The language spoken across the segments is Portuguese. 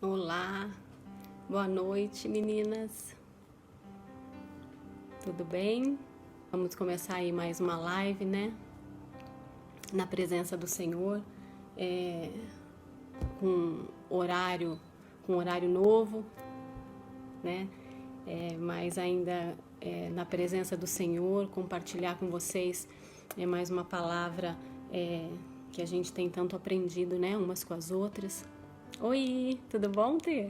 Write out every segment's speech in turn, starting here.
Olá, boa noite, meninas. Tudo bem? Vamos começar aí mais uma live, né? Na presença do Senhor, com horário novo, né? Mas ainda na presença do Senhor, compartilhar com vocês mais uma palavra que a gente tem tanto aprendido, né? Umas com as outras. Oi, tudo bom, Tê?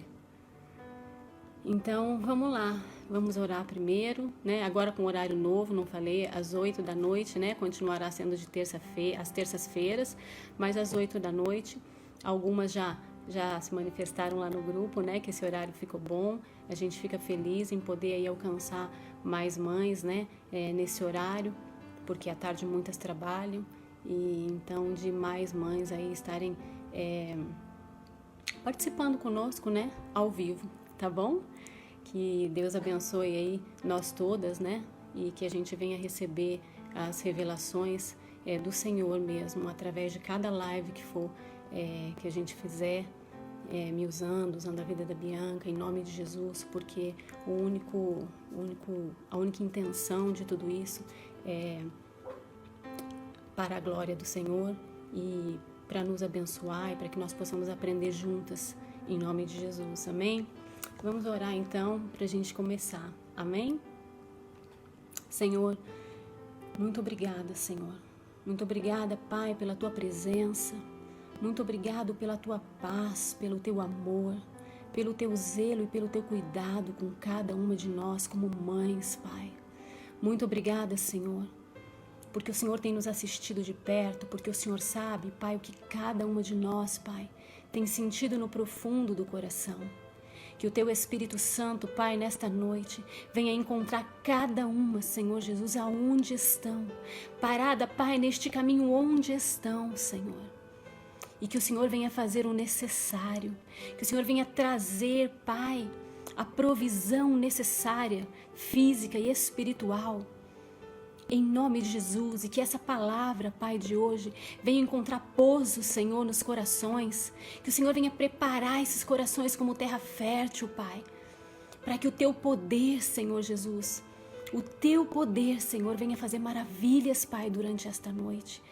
Então, vamos lá. Vamos orar primeiro, né? Agora com horário novo, não falei, às 8 da noite, né? Continuará sendo de terça-feira, às terças-feiras, mas às 8 da noite. Algumas já se manifestaram lá no grupo, né? Que esse horário ficou bom. A gente fica feliz em poder aí alcançar mais mães, né? Nesse horário, porque à tarde muitas trabalham. E então de mais mães aí estarem participando conosco, né? Ao vivo, tá bom? Que Deus abençoe aí nós todas, né? E que a gente venha receber as revelações do Senhor mesmo, através de cada live que for que a gente fizer, me usando a vida da Bianca, em nome de Jesus, porque a única intenção de tudo isso é para a glória do Senhor e para nos abençoar e para que nós possamos aprender juntas, em nome de Jesus, amém? Vamos orar então para a gente começar, amém? Senhor, muito obrigada, Senhor. Muito obrigada, Pai, pela Tua presença. Muito obrigado pela Tua paz, pelo Teu amor, pelo Teu zelo e pelo Teu cuidado com cada uma de nós como mães, Pai. Muito obrigada, Senhor, porque o Senhor tem nos assistido de perto, porque o Senhor sabe, Pai, o que cada uma de nós, Pai, tem sentido no profundo do coração. Que o Teu Espírito Santo, Pai, nesta noite, venha encontrar cada uma, Senhor Jesus, aonde estão. Parada, Pai, neste caminho onde estão, Senhor. E que o Senhor venha fazer o necessário. Que o Senhor venha trazer, Pai, a provisão necessária, física e espiritual. Em nome de Jesus, e que essa palavra, Pai, de hoje, venha encontrar pouso, Senhor, nos corações. Que o Senhor venha preparar esses corações como terra fértil, Pai. Para que o Teu poder, Senhor Jesus, o Teu poder, Senhor, venha fazer maravilhas, Pai, durante esta noite.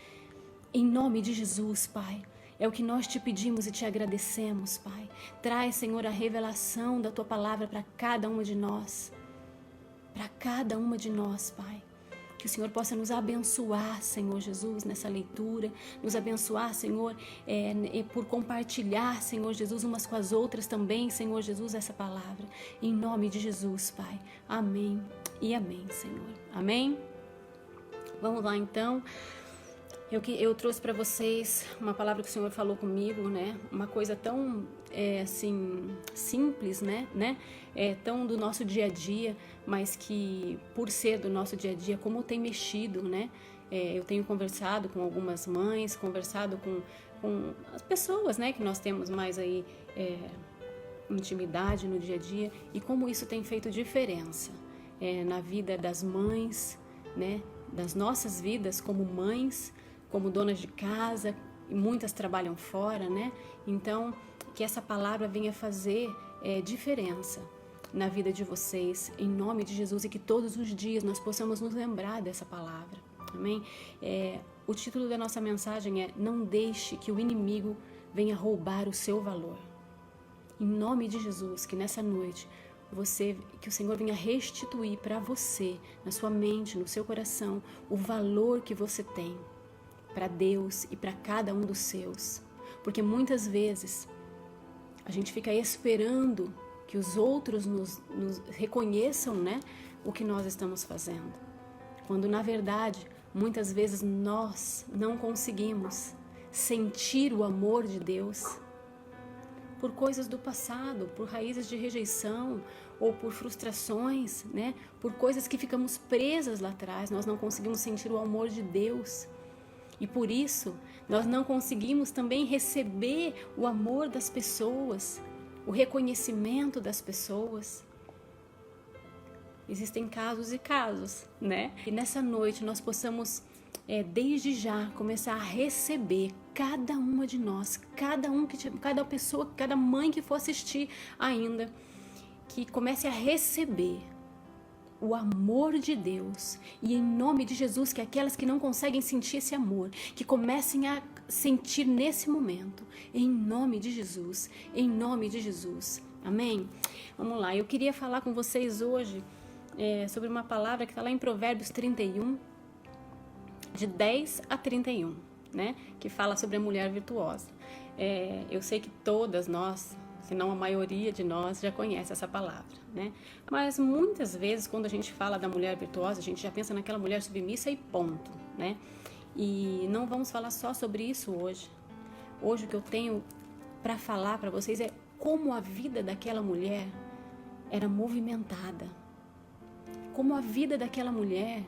Em nome de Jesus, Pai. É o que nós te pedimos e te agradecemos, Pai. Traz, Senhor, a revelação da Tua palavra para cada uma de nós. Para cada uma de nós, Pai. Que o Senhor possa nos abençoar, Senhor Jesus, nessa leitura. Nos abençoar, Senhor, por compartilhar, Senhor Jesus, umas com as outras também, Senhor Jesus, essa palavra. Em nome de Jesus, Pai. Amém e amém, Senhor. Amém? Vamos lá, então. Eu trouxe para vocês uma palavra que o Senhor falou comigo, né? Uma coisa tão, assim, simples, né? Tão do nosso dia a dia, mas que, por ser do nosso dia a dia, como tem mexido, né? Eu tenho conversado com algumas mães, conversado com as pessoas, né? Que nós temos mais aí intimidade no dia a dia e como isso tem feito diferença na vida das mães, né? Das nossas vidas como mães, como donas de casa, e muitas trabalham fora, né? Então, que essa palavra venha fazer diferença na vida de vocês, em nome de Jesus, e que todos os dias nós possamos nos lembrar dessa palavra, amém? O título da nossa mensagem é: não deixe que o inimigo venha roubar o seu valor. Em nome de Jesus, que nessa noite que o Senhor venha restituir para você, na sua mente, no seu coração, o valor que você tem para Deus e para cada um dos seus. Porque muitas vezes a gente fica esperando que os outros nos reconheçam, né, o que nós estamos fazendo. Quando na verdade, muitas vezes nós não conseguimos sentir o amor de Deus por coisas do passado, por raízes de rejeição ou por frustrações, né? Por coisas que ficamos presas lá atrás, nós não conseguimos sentir o amor de Deus. E por isso, nós não conseguimos também receber o amor das pessoas, o reconhecimento das pessoas. Existem casos e casos, né? E nessa noite nós possamos, desde já, começar a receber cada uma de nós, cada pessoa, cada mãe que for assistir ainda, que comece a receber o amor de Deus, e em nome de Jesus, que aquelas que não conseguem sentir esse amor, que comecem a sentir nesse momento, em nome de Jesus, em nome de Jesus, amém? Vamos lá, eu queria falar com vocês hoje sobre uma palavra que está lá em Provérbios 31, de 10 a 31, né? Que fala sobre a mulher virtuosa. Eu sei que todas nós, se não a maioria de nós, já conhece essa palavra, né? Mas muitas vezes, quando a gente fala da mulher virtuosa, a gente já pensa naquela mulher submissa e ponto, né? E não vamos falar só sobre isso hoje. Hoje o que eu tenho para falar para vocês é como a vida daquela mulher era movimentada. Como a vida daquela mulher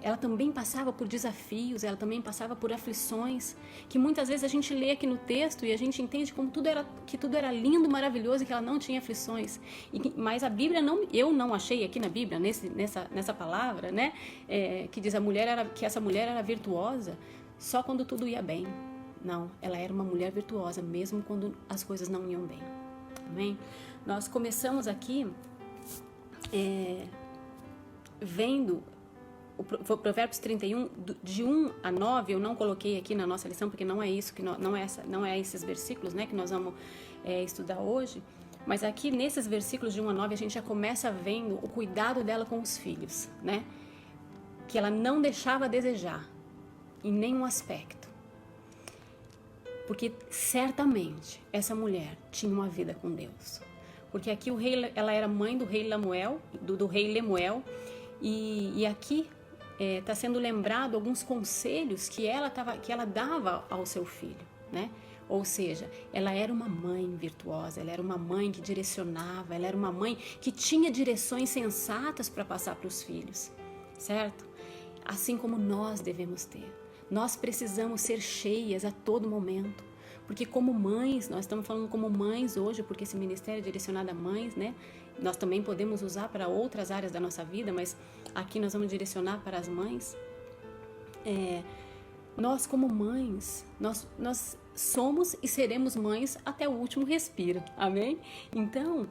ela também passava por desafios, ela também passava por aflições, que muitas vezes a gente lê aqui no texto e a gente entende como que tudo era lindo, maravilhoso e que ela não tinha aflições. Mas a Bíblia eu não achei aqui na Bíblia, nessa palavra, né, que diz que essa mulher era virtuosa só quando tudo ia bem. Não, ela era uma mulher virtuosa mesmo quando as coisas não iam bem. Amém? Nós começamos aqui vendo o Provérbios 31, de 1 a 9, eu não coloquei aqui na nossa lição, porque não é isso, não é esses versículos, né, que nós vamos estudar hoje, mas aqui nesses versículos de 1 a 9 a gente já começa vendo o cuidado dela com os filhos, né, que ela não deixava a desejar em nenhum aspecto, porque certamente essa mulher tinha uma vida com Deus, porque aqui ela era mãe do rei Lemuel, do rei Lemuel, e aqui está sendo lembrado alguns conselhos que ela dava ao seu filho, né? Ou seja, ela era uma mãe virtuosa, ela era uma mãe que direcionava, ela era uma mãe que tinha direções sensatas para passar para os filhos, certo? Assim como nós devemos ter. Nós precisamos ser cheias a todo momento, porque como mães, nós estamos falando como mães hoje, porque esse ministério é direcionado a mães, né? Nós também podemos usar para outras áreas da nossa vida, mas aqui nós vamos direcionar para as mães. Nós como mães, nós somos e seremos mães até o último respiro, amém? Então,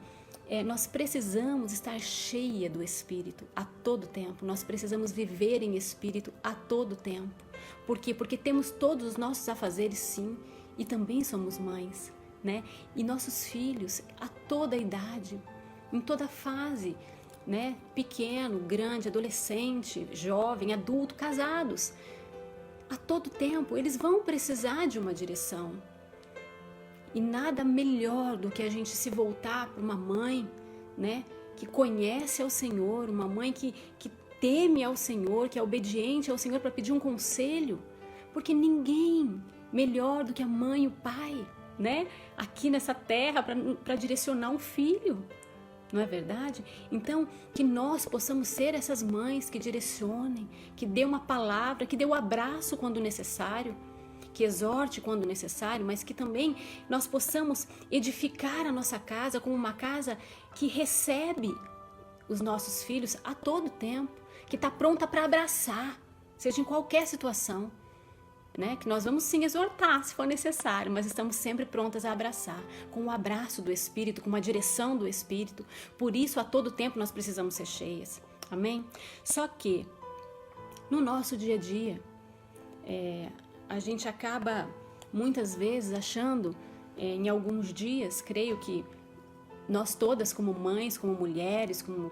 nós precisamos estar cheia do Espírito a todo tempo, nós precisamos viver em Espírito a todo tempo. Por quê? Porque temos todos os nossos afazeres, sim, e também somos mães, né? E nossos filhos a toda idade, em toda fase, né? Pequeno, grande, adolescente, jovem, adulto, casados. A todo tempo, eles vão precisar de uma direção. E nada melhor do que a gente se voltar para uma mãe, né? Que conhece ao Senhor, uma mãe que teme ao Senhor, que é obediente ao Senhor para pedir um conselho. Porque ninguém melhor do que a mãe e o pai, né? Aqui nessa terra para direcionar um filho. Não é verdade? Então, que nós possamos ser essas mães que direcionem, que dê uma palavra, que dê o abraço quando necessário, que exorte quando necessário, mas que também nós possamos edificar a nossa casa como uma casa que recebe os nossos filhos a todo tempo, que está pronta para abraçar, seja em qualquer situação. Né? Que nós vamos sim exortar se for necessário, mas estamos sempre prontas a abraçar, com o abraço do Espírito, com uma direção do Espírito. Por isso, a todo tempo nós precisamos ser cheias. Amém? Só que, no nosso dia a dia, a gente acaba muitas vezes achando, em alguns dias, creio que nós todas como mães, como mulheres, como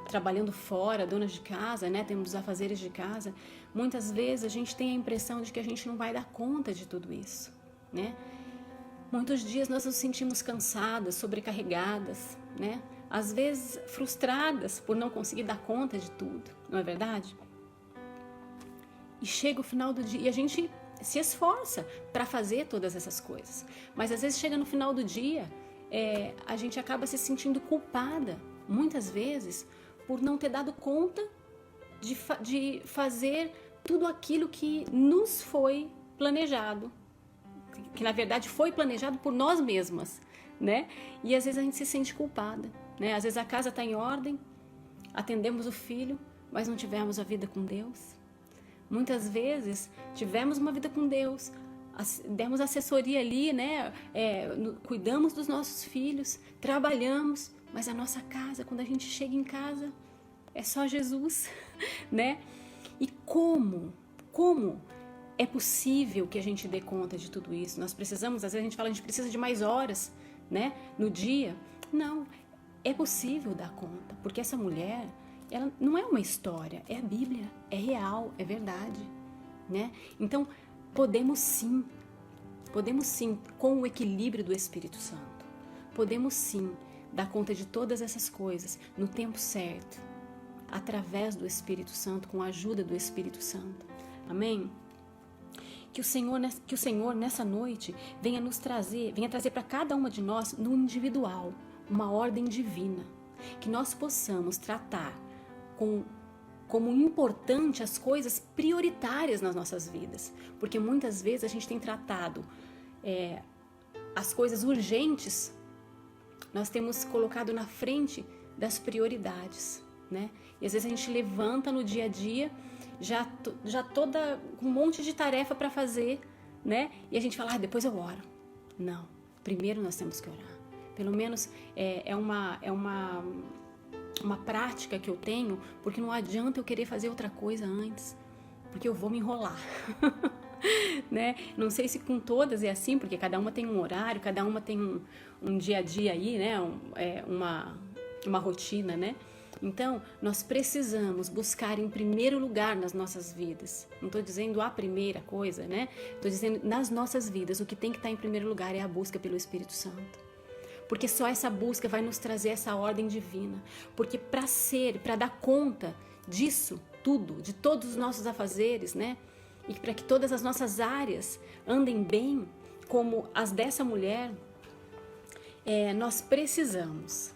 trabalhando fora, donas de casa, né, temos os afazeres de casa, muitas vezes a gente tem a impressão de que a gente não vai dar conta de tudo isso, né? Muitos dias nós nos sentimos cansadas, sobrecarregadas, né? Às vezes frustradas por não conseguir dar conta de tudo, não é verdade? E chega o final do dia e a gente se esforça para fazer todas essas coisas, mas às vezes chega no final do dia, a gente acaba se sentindo culpada, muitas vezes, por não ter dado conta de fazer tudo aquilo que nos foi planejado, que na verdade foi planejado por nós mesmas, né? E às vezes a gente se sente culpada, né? Às vezes a casa está em ordem, atendemos o filho, mas não tivemos a vida com Deus. Muitas vezes tivemos uma vida com Deus, demos assessoria ali, né? Cuidamos dos nossos filhos, trabalhamos, mas a nossa casa, quando a gente chega em casa, é só Jesus, né? E como é possível que a gente dê conta de tudo isso? Nós precisamos, às vezes a gente fala, a gente precisa de mais horas, né, no dia. Não, é possível dar conta, porque essa mulher, ela não é uma história, é a Bíblia, é real, é verdade, né? Então, podemos sim, com o equilíbrio do Espírito Santo, podemos sim dar conta de todas essas coisas no tempo certo, através do Espírito Santo, com a ajuda do Espírito Santo. Amém? Que o Senhor nessa noite venha trazer para cada uma de nós, no individual, uma ordem divina. Que nós possamos tratar como importante as coisas prioritárias nas nossas vidas. Porque muitas vezes a gente tem tratado as coisas urgentes, nós temos colocado na frente das prioridades, né? E às vezes a gente levanta no dia a dia já toda com um monte de tarefa para fazer, né? E a gente fala, depois eu oro. Não, primeiro nós temos que orar. Pelo menos é uma prática que eu tenho, porque não adianta eu querer fazer outra coisa antes, porque eu vou me enrolar. Né? Não sei se com todas é assim, porque cada uma tem um horário, cada uma tem um dia a dia aí, né? Uma rotina, né? Então, nós precisamos buscar em primeiro lugar nas nossas vidas. Não estou dizendo a primeira coisa, né? Estou dizendo nas nossas vidas, o que tem que estar em primeiro lugar é a busca pelo Espírito Santo. Porque só essa busca vai nos trazer essa ordem divina. Porque para dar conta disso tudo, de todos os nossos afazeres, né? E para que todas as nossas áreas andem bem, como as dessa mulher, nós precisamos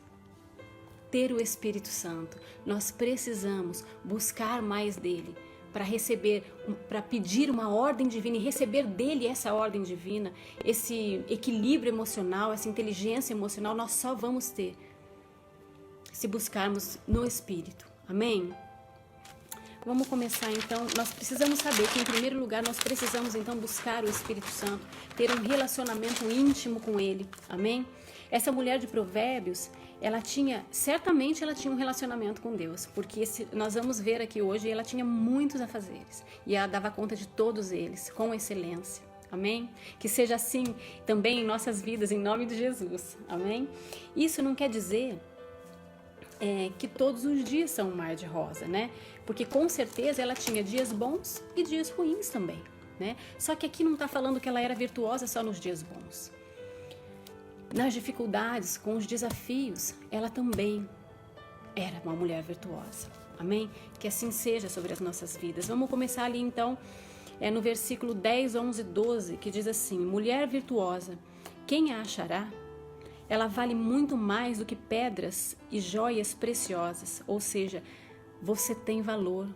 ter o Espírito Santo, nós precisamos buscar mais dele para pedir uma ordem divina e receber dele essa ordem divina, esse equilíbrio emocional, essa inteligência emocional, nós só vamos ter se buscarmos no Espírito. Amém? Vamos começar então, nós precisamos saber que em primeiro lugar nós precisamos então buscar o Espírito Santo, ter um relacionamento íntimo com ele, amém? Essa mulher de Provérbios, certamente ela tinha um relacionamento com Deus, porque nós vamos ver aqui hoje, ela tinha muitos afazeres e ela dava conta de todos eles com excelência, amém? Que seja assim também em nossas vidas, em nome de Jesus, amém? Isso não quer dizer que todos os dias são um mar de rosa, né? Porque com certeza ela tinha dias bons e dias ruins também, né? Só que aqui não está falando que ela era virtuosa só nos dias bons. Nas dificuldades, com os desafios, ela também era uma mulher virtuosa, amém? Que assim seja sobre as nossas vidas. Vamos começar ali então, no versículo 10, 11, 12, que diz assim: mulher virtuosa, quem a achará? Ela vale muito mais do que pedras e joias preciosas, ou seja, você tem valor.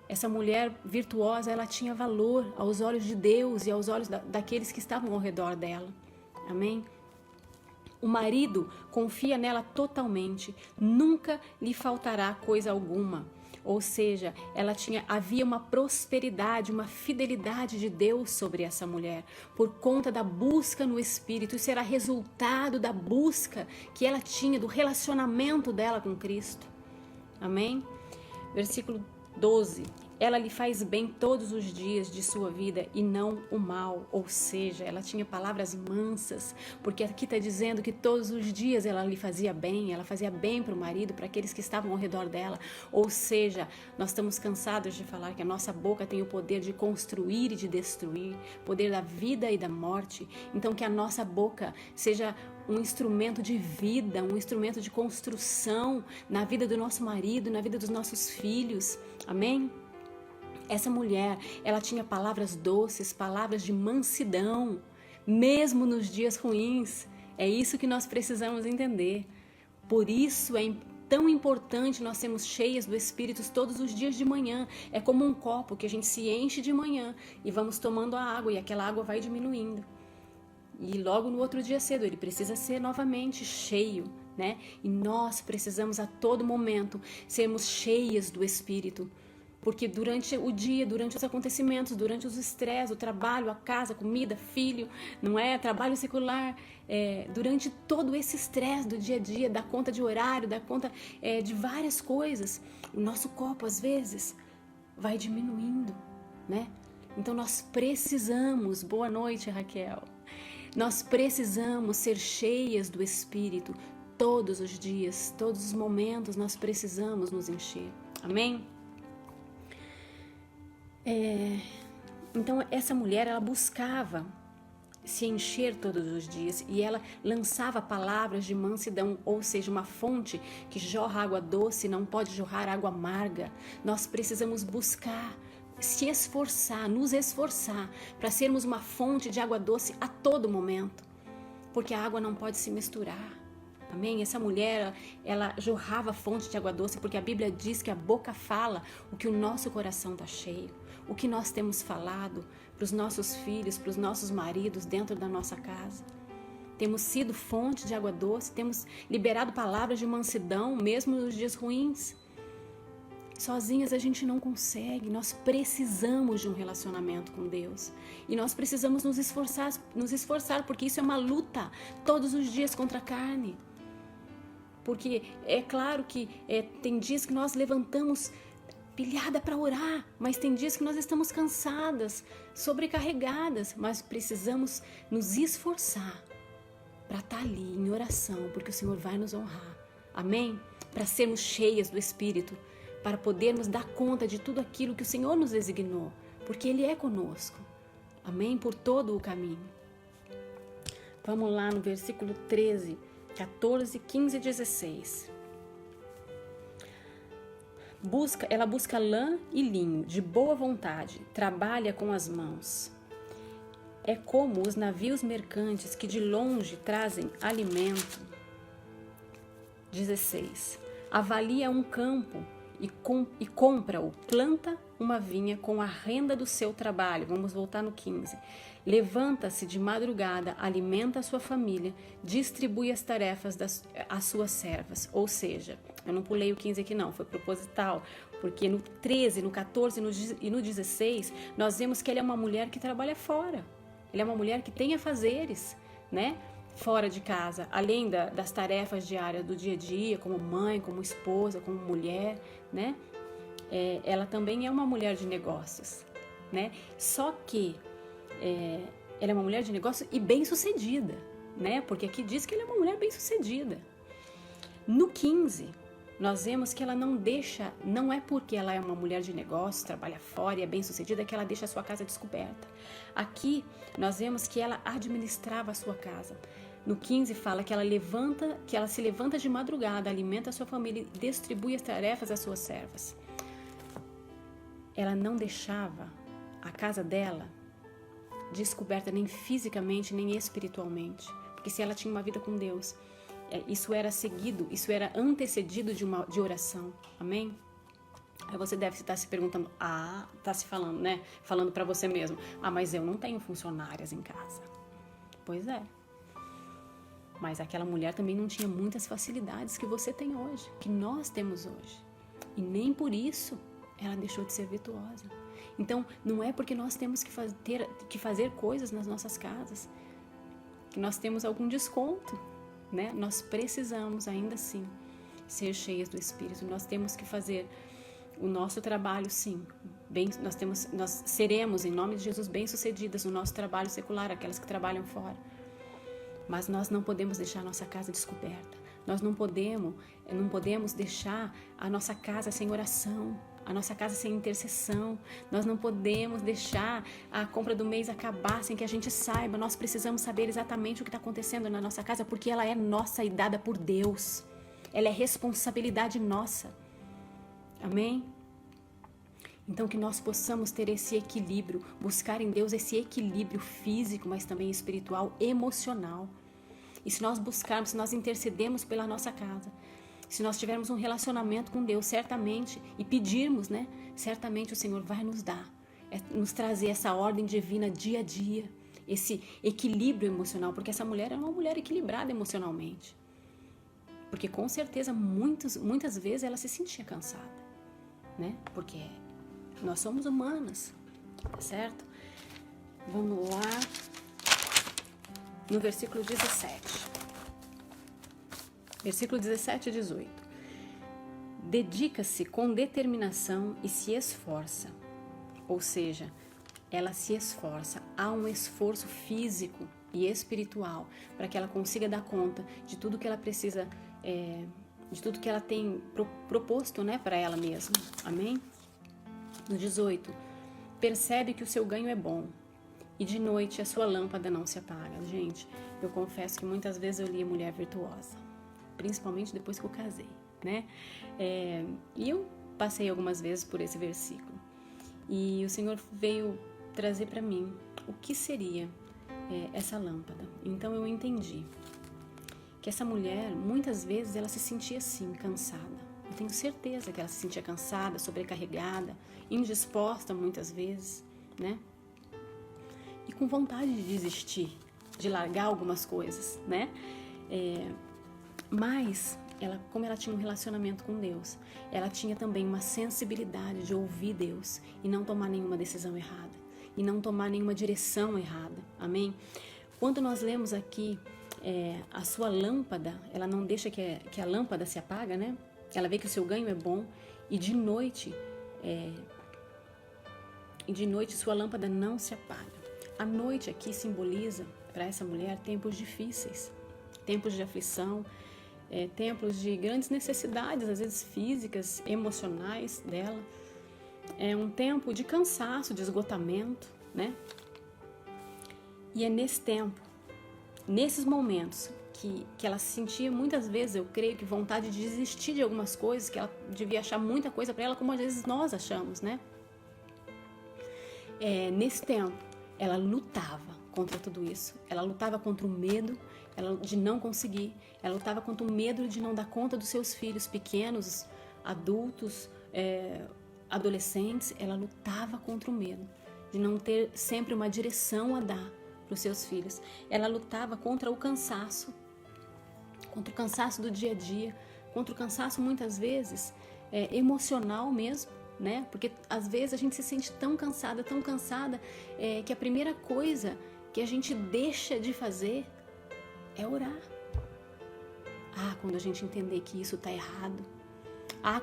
Essa mulher virtuosa, ela tinha valor aos olhos de Deus e aos olhos daqueles que estavam ao redor dela. Amém? O marido confia nela totalmente, nunca lhe faltará coisa alguma. Ou seja, havia uma prosperidade, uma fidelidade de Deus sobre essa mulher, por conta da busca no Espírito. Isso era resultado da busca que ela tinha, do relacionamento dela com Cristo. Amém? Versículo 12. Ela lhe faz bem todos os dias de sua vida e não o mal. Ou seja, ela tinha palavras mansas, porque aqui está dizendo que todos os dias ela lhe fazia bem, ela fazia bem para o marido, para aqueles que estavam ao redor dela. Ou seja, nós estamos cansados de falar que a nossa boca tem o poder de construir e de destruir, poder da vida e da morte. Então que a nossa boca seja um instrumento de vida, um instrumento de construção na vida do nosso marido, na vida dos nossos filhos. Amém? Essa mulher, ela tinha palavras doces, palavras de mansidão, mesmo nos dias ruins. É isso que nós precisamos entender. Por isso é tão importante nós sermos cheias do Espírito todos os dias de manhã. É como um copo que a gente se enche de manhã e vamos tomando a água e aquela água vai diminuindo. E logo no outro dia cedo ele precisa ser novamente cheio, né? E nós precisamos a todo momento sermos cheias do Espírito. Porque durante o dia, durante os acontecimentos, durante os estresses, o trabalho, a casa, a comida, filho, não é? Trabalho secular, durante todo esse estresse do dia a dia, da conta de horário, da conta de várias coisas, o nosso copo às vezes vai diminuindo, né? Então nós precisamos, boa noite, Raquel, nós precisamos ser cheias do Espírito todos os dias, todos os momentos nós precisamos nos encher, amém? Então essa mulher, ela buscava se encher todos os dias e ela lançava palavras de mansidão, ou seja, uma fonte que jorra água doce não pode jorrar água amarga. Nós precisamos buscar, se esforçar, nos esforçar para sermos uma fonte de água doce a todo momento, porque a água não pode se misturar. Amém? Essa mulher, ela jorrava fonte de água doce, porque a Bíblia diz que a boca fala o que o nosso coração está cheio, o que nós temos falado para os nossos filhos, para os nossos maridos dentro da nossa casa. Temos sido fonte de água doce, temos liberado palavras de mansidão, mesmo nos dias ruins. Sozinhas a gente não consegue, nós precisamos de um relacionamento com Deus. E nós precisamos nos esforçar, porque isso é uma luta todos os dias contra a carne. Porque é claro que tem dias que nós levantamos pilhada para orar, mas tem dias que nós estamos cansadas, sobrecarregadas, mas precisamos nos esforçar para estar ali em oração, porque o Senhor vai nos honrar. Amém? Para sermos cheias do Espírito, para podermos dar conta de tudo aquilo que o Senhor nos designou, porque Ele é conosco. Amém? Por todo o caminho. Vamos lá no versículo 13, 14, 15 e 16. Ela busca lã e linho, de boa vontade, trabalha com as mãos. É como os navios mercantes que de longe trazem alimento. 16. Avalia um campo e compra-o, planta uma vinha com a renda do seu trabalho. Vamos voltar no 15. Levanta-se de madrugada, alimenta a sua família, distribui as tarefas às suas servas. Ou seja, eu não pulei o 15 aqui não, foi proposital, porque no 13, no 14 e no 16, nós vemos que ela é uma mulher que trabalha fora. Ela é uma mulher que tem afazeres, né? Fora de casa, além das tarefas diárias do dia a dia, como mãe, como esposa, como mulher, né? Ela também é uma mulher de negócios, né? Só que ela é uma mulher de negócio e bem-sucedida, né? Porque aqui diz que ela é uma mulher bem-sucedida. No 15, nós vemos que ela não é porque ela é uma mulher de negócio, trabalha fora e é bem-sucedida que ela deixa a sua casa descoberta. Aqui, nós vemos que ela administrava a sua casa. No 15 fala que ela se levanta de madrugada, alimenta a sua família e distribui as tarefas às suas servas. Ela não deixava a casa dela descoberta nem fisicamente, nem espiritualmente. Porque se ela tinha uma vida com Deus, isso era antecedido de oração. Amém? Aí você deve estar se perguntando, tá se falando, né? Falando para você mesmo, mas eu não tenho funcionárias em casa. Pois é. Mas aquela mulher também não tinha muitas facilidades que você tem hoje, que nós temos hoje. E nem por isso ela deixou de ser virtuosa. Então, não é porque nós temos que fazer coisas nas nossas casas que nós temos algum desconto, né? Nós precisamos ainda assim ser cheias do Espírito. Nós temos que fazer o nosso trabalho, sim. Nós seremos, em nome de Jesus, bem-sucedidas no nosso trabalho secular, aquelas que trabalham fora. Mas nós não podemos deixar a nossa casa descoberta. Nós não podemos deixar a nossa casa sem oração, a nossa casa sem intercessão. Nós não podemos deixar a compra do mês acabar sem que a gente saiba. Nós precisamos saber exatamente o que está acontecendo na nossa casa, porque ela é nossa e dada por Deus. Ela é responsabilidade nossa. Amém? Então que nós possamos ter esse equilíbrio, buscar em Deus esse equilíbrio físico, mas também espiritual, emocional. E se nós buscarmos, se nós intercedermos pela nossa casa, se nós tivermos um relacionamento com Deus, certamente, e pedirmos, né? Certamente o Senhor vai nos dar, nos trazer essa ordem divina dia a dia, esse equilíbrio emocional, porque essa mulher é uma mulher equilibrada emocionalmente. Porque com certeza muitas vezes ela se sentia cansada, né? Porque Nós somos humanas, tá certo? Vamos lá, no versículo 17. Versículo 17 e 18. Dedica-se com determinação e se esforça. Ou seja, ela se esforça. Há um esforço físico e espiritual para que ela consiga dar conta de tudo que ela precisa, de tudo que ela tem proposto, né, para ela mesma. Amém? No 18. Percebe que o seu ganho é bom e de noite a sua lâmpada não se apaga. Gente, eu confesso que muitas vezes eu li Mulher Virtuosa, principalmente depois que eu casei, né? E eu passei algumas vezes por esse versículo. E o Senhor veio trazer para mim o que seria essa lâmpada. Então eu entendi que essa mulher, muitas vezes, ela se sentia assim, cansada. Eu tenho certeza que ela se sentia cansada, sobrecarregada, indisposta muitas vezes, né? E com vontade de desistir, de largar algumas coisas, né? Mas, como ela tinha um relacionamento com Deus, ela tinha também uma sensibilidade de ouvir Deus e não tomar nenhuma decisão errada, e não tomar nenhuma direção errada, amém? Quando nós lemos aqui a sua lâmpada, ela não deixa que a lâmpada se apaga, né? Ela vê que o seu ganho é bom e de noite sua lâmpada não se apaga. A noite aqui simboliza para essa mulher tempos difíceis, tempos de aflição, tempos de grandes necessidades, às vezes físicas, emocionais dela. É um tempo de cansaço, de esgotamento, né? E é nesse tempo, nesses momentos, que ela sentia muitas vezes, eu creio que vontade de desistir de algumas coisas, que ela devia achar muita coisa para ela, como às vezes nós achamos, né? Nesse tempo, ela lutava contra tudo isso. Ela lutava contra o medo de não conseguir. Ela lutava contra o medo de não dar conta dos seus filhos pequenos, adultos, adolescentes. Ela lutava contra o medo de não ter sempre uma direção a dar para os seus filhos. Ela lutava contra o cansaço do dia a dia, contra o cansaço muitas vezes emocional mesmo, né? Porque às vezes a gente se sente tão cansada, que a primeira coisa que a gente deixa de fazer é orar. Quando a gente entender que isso está errado.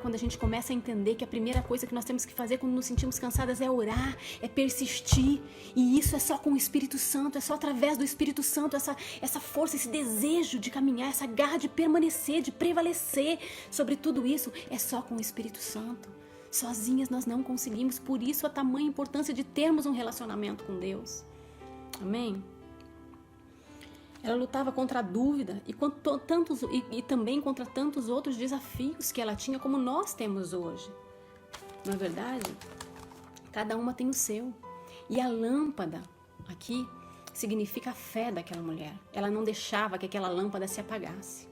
Quando a gente começa a entender que a primeira coisa que nós temos que fazer quando nos sentimos cansadas é orar, é persistir. E isso é só com o Espírito Santo, é só através do Espírito Santo, essa força, esse desejo de caminhar, essa garra de permanecer, de prevalecer sobre tudo isso, é só com o Espírito Santo. Sozinhas nós não conseguimos, por isso a tamanha importância de termos um relacionamento com Deus. Amém? Ela lutava contra a dúvida e também contra tantos outros desafios que ela tinha, como nós temos hoje. Não é verdade? Cada uma tem o seu. E a lâmpada aqui significa a fé daquela mulher. Ela não deixava que aquela lâmpada se apagasse.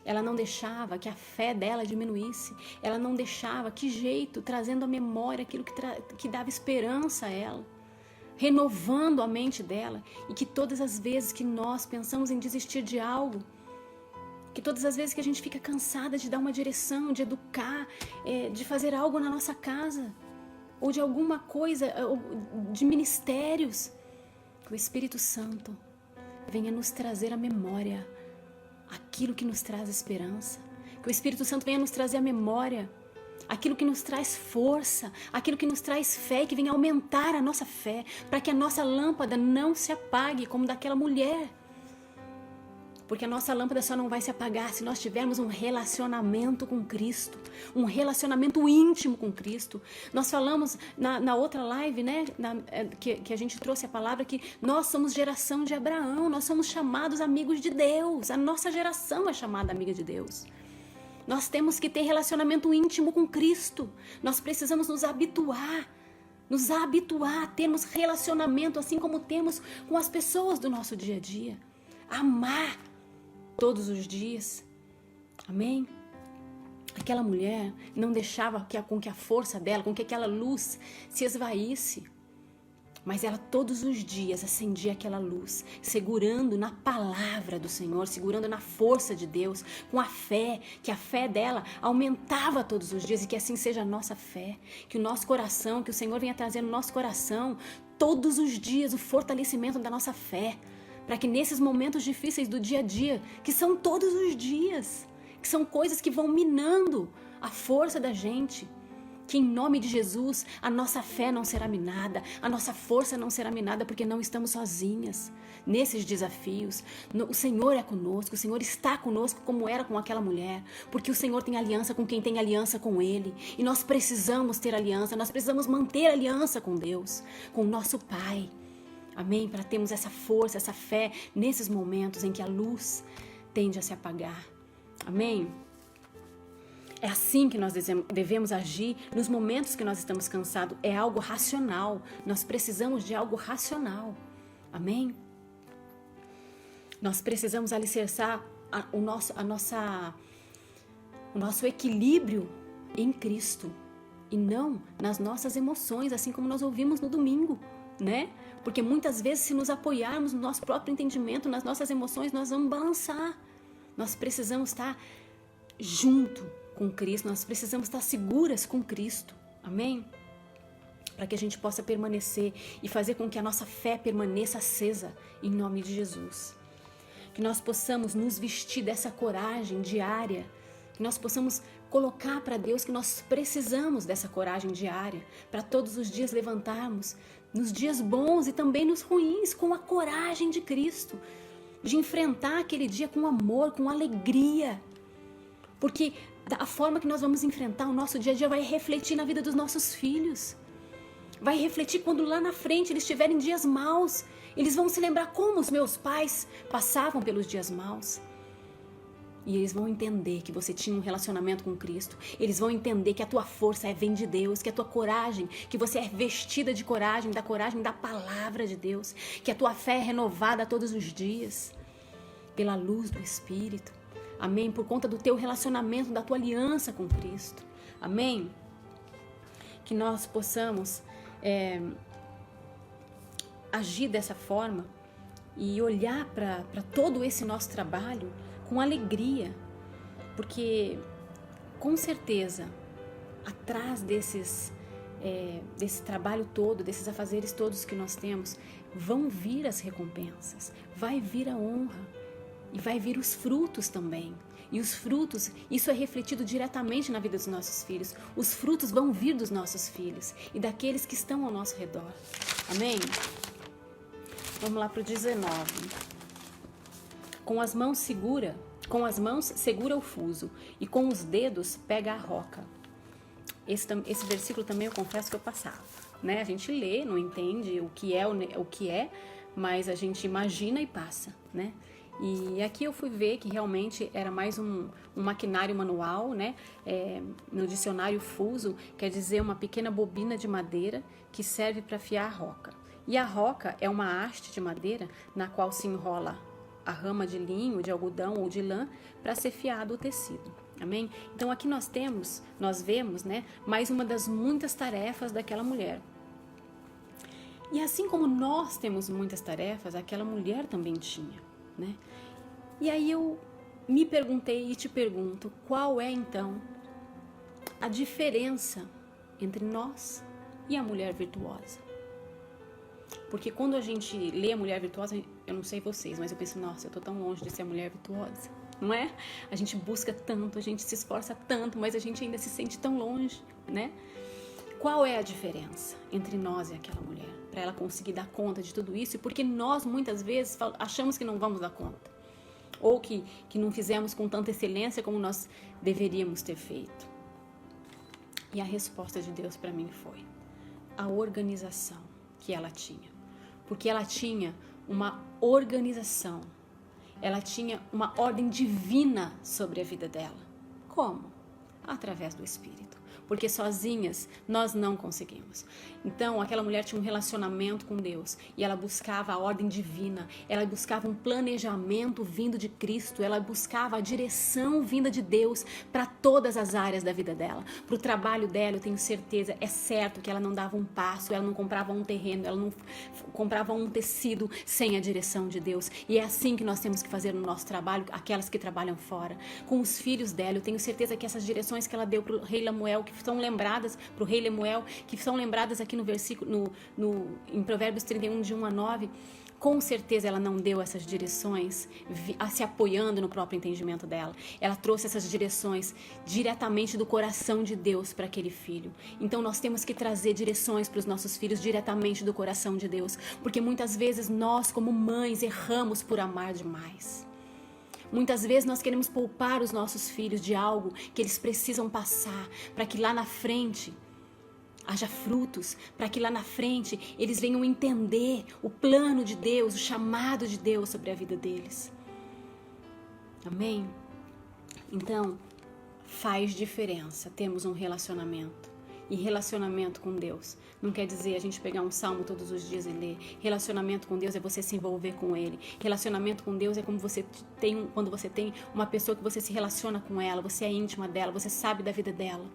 Ela não deixava que a fé dela diminuísse. Ela não deixava, que jeito, trazendo à memória aquilo que dava esperança a ela, renovando a mente dela, e que todas as vezes que nós pensamos em desistir de algo, que todas as vezes que a gente fica cansada de dar uma direção, de educar, de fazer algo na nossa casa, ou de alguma coisa, de ministérios, que o Espírito Santo venha nos trazer à memória aquilo que nos traz esperança, que o Espírito Santo venha nos trazer à memória aquilo que nos traz força, aquilo que nos traz fé, e que venha aumentar a nossa fé, para que a nossa lâmpada não se apague como daquela mulher. Porque a nossa lâmpada só não vai se apagar se nós tivermos um relacionamento com Cristo, um relacionamento íntimo com Cristo. Nós falamos na outra live, né, que a gente trouxe a palavra, que nós somos geração de Abraão, nós somos chamados amigos de Deus, a nossa geração é chamada amiga de Deus. Nós temos que ter relacionamento íntimo com Cristo. Nós precisamos nos habituar a termos relacionamento assim como temos com as pessoas do nosso dia a dia. Amar todos os dias. Amém? Aquela mulher não deixava com que a força dela, com que aquela luz se esvaísse. Mas ela todos os dias acendia aquela luz, segurando na palavra do Senhor, segurando na força de Deus, com a fé, que a fé dela aumentava todos os dias e que assim seja a nossa fé, que o nosso coração, que o Senhor venha trazer no nosso coração todos os dias o fortalecimento da nossa fé, para que nesses momentos difíceis do dia a dia, que são todos os dias, que são coisas que vão minando a força da gente, que em nome de Jesus a nossa fé não será minada, a nossa força não será minada, porque não estamos sozinhas nesses desafios. O Senhor é conosco, o Senhor está conosco como era com aquela mulher, porque o Senhor tem aliança com quem tem aliança com Ele, e nós precisamos ter aliança, nós precisamos manter aliança com Deus, com o nosso Pai. Amém? Para termos essa força, essa fé nesses momentos em que a luz tende a se apagar. Amém? É assim que nós devemos agir nos momentos que nós estamos cansados. É algo racional. Nós precisamos de algo racional. Amém? Nós precisamos alicerçar o nosso equilíbrio em Cristo e não nas nossas emoções, assim como nós ouvimos no domingo, né? Porque muitas vezes, se nos apoiarmos no nosso próprio entendimento, nas nossas emoções, nós vamos balançar. Nós precisamos estar junto com Cristo, nós precisamos estar seguras com Cristo, amém? Para que a gente possa permanecer e fazer com que a nossa fé permaneça acesa, em nome de Jesus. Que nós possamos nos vestir dessa coragem diária, que nós possamos colocar para Deus que nós precisamos dessa coragem diária, para todos os dias levantarmos, nos dias bons e também nos ruins, com a coragem de Cristo, de enfrentar aquele dia com amor, com alegria, porque a forma que nós vamos enfrentar o nosso dia a dia vai refletir na vida dos nossos filhos. Vai refletir quando lá na frente eles tiverem dias maus. Eles vão se lembrar como os meus pais passavam pelos dias maus. E eles vão entender que você tinha um relacionamento com Cristo. Eles vão entender que a tua força vem de Deus, que a tua coragem, que você é vestida de coragem da palavra de Deus, que a tua fé é renovada todos os dias pela luz do Espírito. Amém? Por conta do teu relacionamento, da tua aliança com Cristo. Amém? Que nós possamos agir dessa forma e olhar para todo esse nosso trabalho com alegria. Porque, com certeza, atrás desse trabalho todo, desses afazeres todos que nós temos, vão vir as recompensas, vai vir a honra. E vai vir os frutos também. E os frutos, isso é refletido diretamente na vida dos nossos filhos. Os frutos vão vir dos nossos filhos e daqueles que estão ao nosso redor. Amém? Vamos lá para o 19. Com as mãos segura o fuso e com os dedos pega a roca. Esse versículo também eu confesso que eu passava, né? A gente lê, não entende o que é, mas a gente imagina e passa, né? E aqui eu fui ver que realmente era mais um maquinário manual, né? No dicionário fuso quer dizer uma pequena bobina de madeira que serve para afiar a roca. E a roca é uma haste de madeira na qual se enrola a rama de linho, de algodão ou de lã para ser fiado o tecido. Amém? Então aqui nós vemos, né, mais uma das muitas tarefas daquela mulher. E assim como nós temos muitas tarefas, aquela mulher também tinha. Né? E aí eu me perguntei e te pergunto, qual é então a diferença entre nós e a mulher virtuosa? Porque quando a gente lê a mulher virtuosa, eu não sei vocês, mas eu penso, nossa, eu tô tão longe de ser a mulher virtuosa, não é? A gente busca tanto, a gente se esforça tanto, mas a gente ainda se sente tão longe, né? Qual é a diferença entre nós e aquela mulher? Para ela conseguir dar conta de tudo isso, porque nós muitas vezes achamos que não vamos dar conta, ou que não fizemos com tanta excelência como nós deveríamos ter feito. E a resposta de Deus para mim foi a organização que ela tinha, porque ela tinha uma organização, ela tinha uma ordem divina sobre a vida dela. Como? Através do Espírito. porque sozinhas nós não conseguimos. Então, aquela mulher tinha um relacionamento com Deus e ela buscava a ordem divina, ela buscava um planejamento vindo de Cristo, ela buscava a direção vinda de Deus para todas as áreas da vida dela. Para o trabalho dela, eu tenho certeza, é certo que ela não dava um passo, ela não comprava um terreno, ela não comprava um tecido sem a direção de Deus. E é assim que nós temos que fazer no nosso trabalho, aquelas que trabalham fora. Com os filhos dela, eu tenho certeza que essas direções que ela deu para o rei Lemuel, que são lembradas para o rei Lemuel, que são lembradas aqui no versículo, em Provérbios 31, de 1 a 9, com certeza ela não deu essas direções se apoiando no próprio entendimento dela. Ela trouxe essas direções diretamente do coração de Deus para aquele filho. Então nós temos que trazer direções para os nossos filhos diretamente do coração de Deus, porque muitas vezes nós, como mães, erramos por amar demais. Muitas vezes nós queremos poupar os nossos filhos de algo que eles precisam passar para que lá na frente haja frutos, para que lá na frente eles venham entender o plano de Deus, o chamado de Deus sobre a vida deles. Amém? Então, faz diferença termos um relacionamento. E relacionamento com Deus não quer dizer a gente pegar um salmo todos os dias e ler. Relacionamento com Deus é você se envolver com Ele. Relacionamento com Deus é como quando você tem uma pessoa que você se relaciona com ela, você é íntima dela, você sabe da vida dela.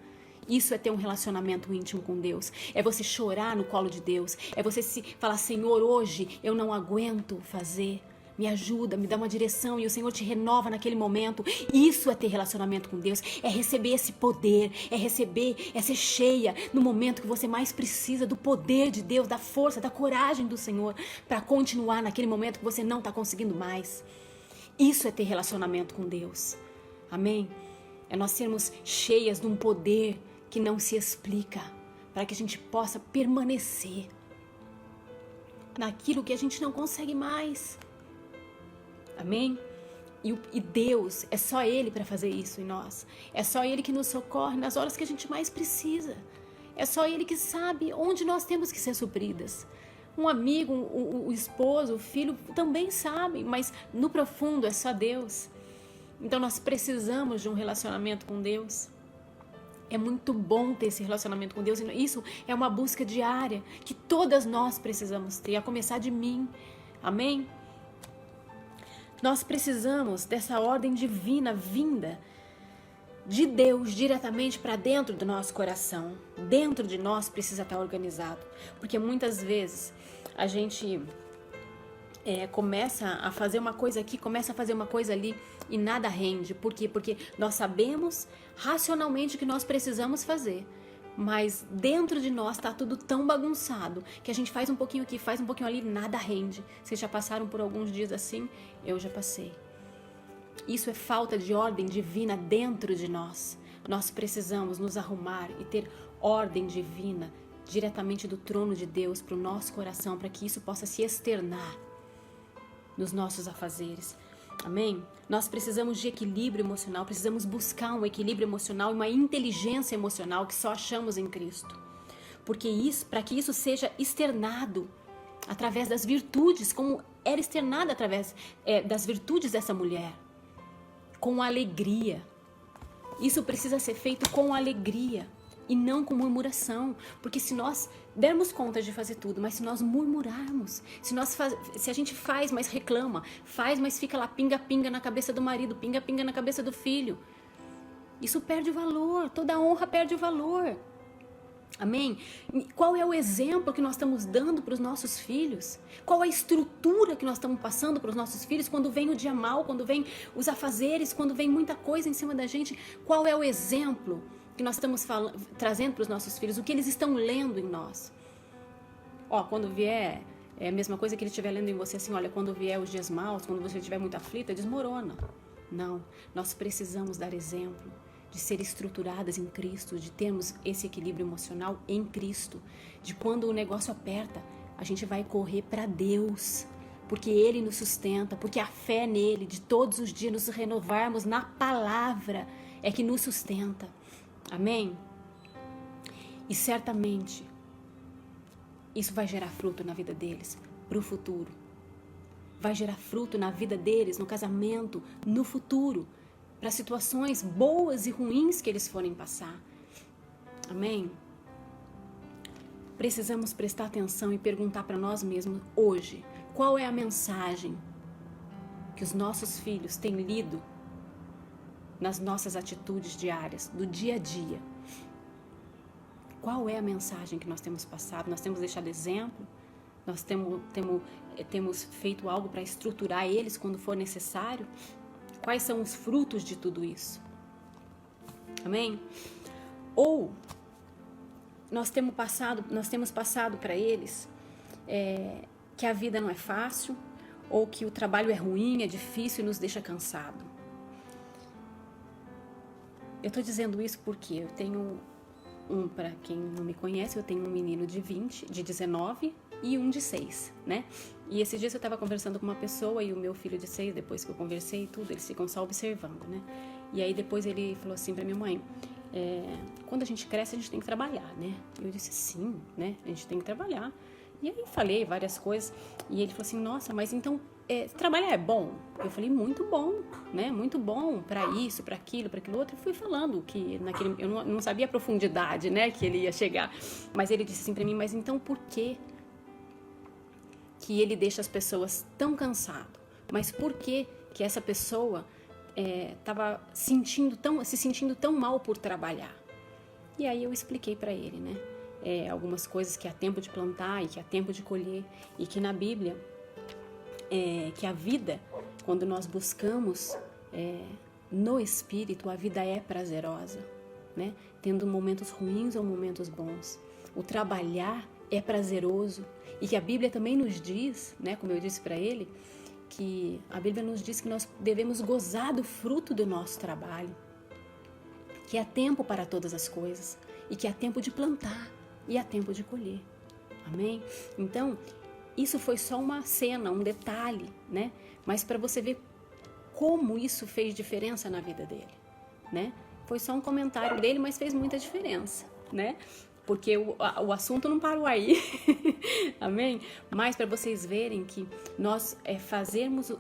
Isso é ter um relacionamento íntimo com Deus. É você chorar no colo de Deus. É você falar, Senhor, hoje eu não aguento fazer. Me ajuda, me dá uma direção e o Senhor te renova naquele momento. Isso é ter relacionamento com Deus. É receber esse poder. É ser cheia no momento que você mais precisa do poder de Deus, da força, da coragem do Senhor para continuar naquele momento que você não está conseguindo mais. Isso é ter relacionamento com Deus. Amém? É nós sermos cheias de um poder que não se explica, para que a gente possa permanecer naquilo que a gente não consegue mais. Amém? E Deus, é só Ele para fazer isso em nós. É só Ele que nos socorre nas horas que a gente mais precisa. É só Ele que sabe onde nós temos que ser supridas. Um amigo, o esposo, o filho também sabem, mas no profundo é só Deus. Então nós precisamos de um relacionamento com Deus. É muito bom ter esse relacionamento com Deus. E isso é uma busca diária que todas nós precisamos ter, a começar de mim. Amém? Nós precisamos dessa ordem divina vinda de Deus diretamente para dentro do nosso coração. Dentro de nós precisa estar organizado. Porque muitas vezes a gente começa a fazer uma coisa aqui, começa a fazer uma coisa ali e nada rende. Por quê? Porque nós sabemos racionalmente o que nós precisamos fazer, mas dentro de nós está tudo tão bagunçado que a gente faz um pouquinho aqui, faz um pouquinho ali, nada rende. Vocês já passaram por alguns dias assim? Eu já passei. Isso é falta de ordem divina dentro de nós. Nós precisamos nos arrumar e ter ordem divina diretamente do trono de Deus para o nosso coração, para que isso possa se externar nos nossos afazeres. Amém? Nós precisamos de equilíbrio emocional, precisamos buscar um equilíbrio emocional e uma inteligência emocional que só achamos em Cristo. Porque para que isso seja externado através das virtudes, como era externado através das virtudes dessa mulher, com alegria. Isso precisa ser feito com alegria e não com murmuração, porque se nós dermos conta de fazer tudo, mas se nós murmurarmos, se a gente faz, mas reclama, faz, mas fica lá pinga-pinga na cabeça do marido, pinga-pinga na cabeça do filho, isso perde o valor, toda honra perde o valor. Amém? Qual é o exemplo que nós estamos dando para os nossos filhos? Qual a estrutura que nós estamos passando para os nossos filhos quando vem o dia mal, quando vem os afazeres, quando vem muita coisa em cima da gente? Qual é o exemplo que nós estamos trazendo para os nossos filhos? O que eles estão lendo em nós? Quando vier, é a mesma coisa que ele estiver lendo em você assim, olha, quando vier os dias maus, quando você estiver muito aflita, desmorona. Não, nós precisamos dar exemplo de ser estruturadas em Cristo, de termos esse equilíbrio emocional em Cristo, de quando o negócio aperta, a gente vai correr para Deus, porque Ele nos sustenta, porque a fé nele, de todos os dias nos renovarmos na palavra, é que nos sustenta. Amém? E certamente isso vai gerar fruto na vida deles, para o futuro. Vai gerar fruto na vida deles, no casamento, no futuro, para situações boas e ruins que eles forem passar. Amém? Precisamos prestar atenção e perguntar para nós mesmos hoje, qual é a mensagem que os nossos filhos têm lido nas nossas atitudes diárias, do dia a dia? Qual é a mensagem que nós temos passado? Nós temos deixado exemplo? Nós temos feito algo para estruturar eles quando for necessário? Quais são os frutos de tudo isso? Amém? Ou nós temos passado para eles que a vida não é fácil, ou que o trabalho é ruim, é difícil e nos deixa cansado. Eu estou dizendo isso porque eu tenho para quem não me conhece, eu tenho um menino de 19 e um de 6, né? E esses dias eu estava conversando com uma pessoa e o meu filho de 6, depois que eu conversei e tudo, eles ficam só observando, né? E aí depois ele falou assim para minha mãe, quando a gente cresce a gente tem que trabalhar, né? E eu disse sim, né? A gente tem que trabalhar. E aí falei várias coisas e ele falou assim, nossa, mas então trabalhar é bom? Eu falei, muito bom, né? Muito bom para isso, para aquilo outro. Eu fui falando que eu não sabia a profundidade, né, que ele ia chegar. Mas ele disse assim para mim, mas então por que ele deixa as pessoas tão cansado? Mas por que essa pessoa estava se sentindo tão mal por trabalhar? E aí eu expliquei para ele, né? Algumas coisas que há tempo de plantar e que há tempo de colher, e que na Bíblia que a vida, quando nós buscamos no Espírito, a vida é prazerosa, né? Tendo momentos ruins ou momentos bons. O trabalhar é prazeroso, e que a Bíblia também nos diz, né, como eu disse para ele, que a Bíblia nos diz que nós devemos gozar do fruto do nosso trabalho, que há tempo para todas as coisas, e que há tempo de plantar e há tempo de colher. Amém? Então, isso foi só uma cena, um detalhe, né? Mas para você ver como isso fez diferença na vida dele, né? Foi só um comentário dele, mas fez muita diferença, né? Porque o assunto não parou aí, amém? Mas para vocês verem que nós fazermos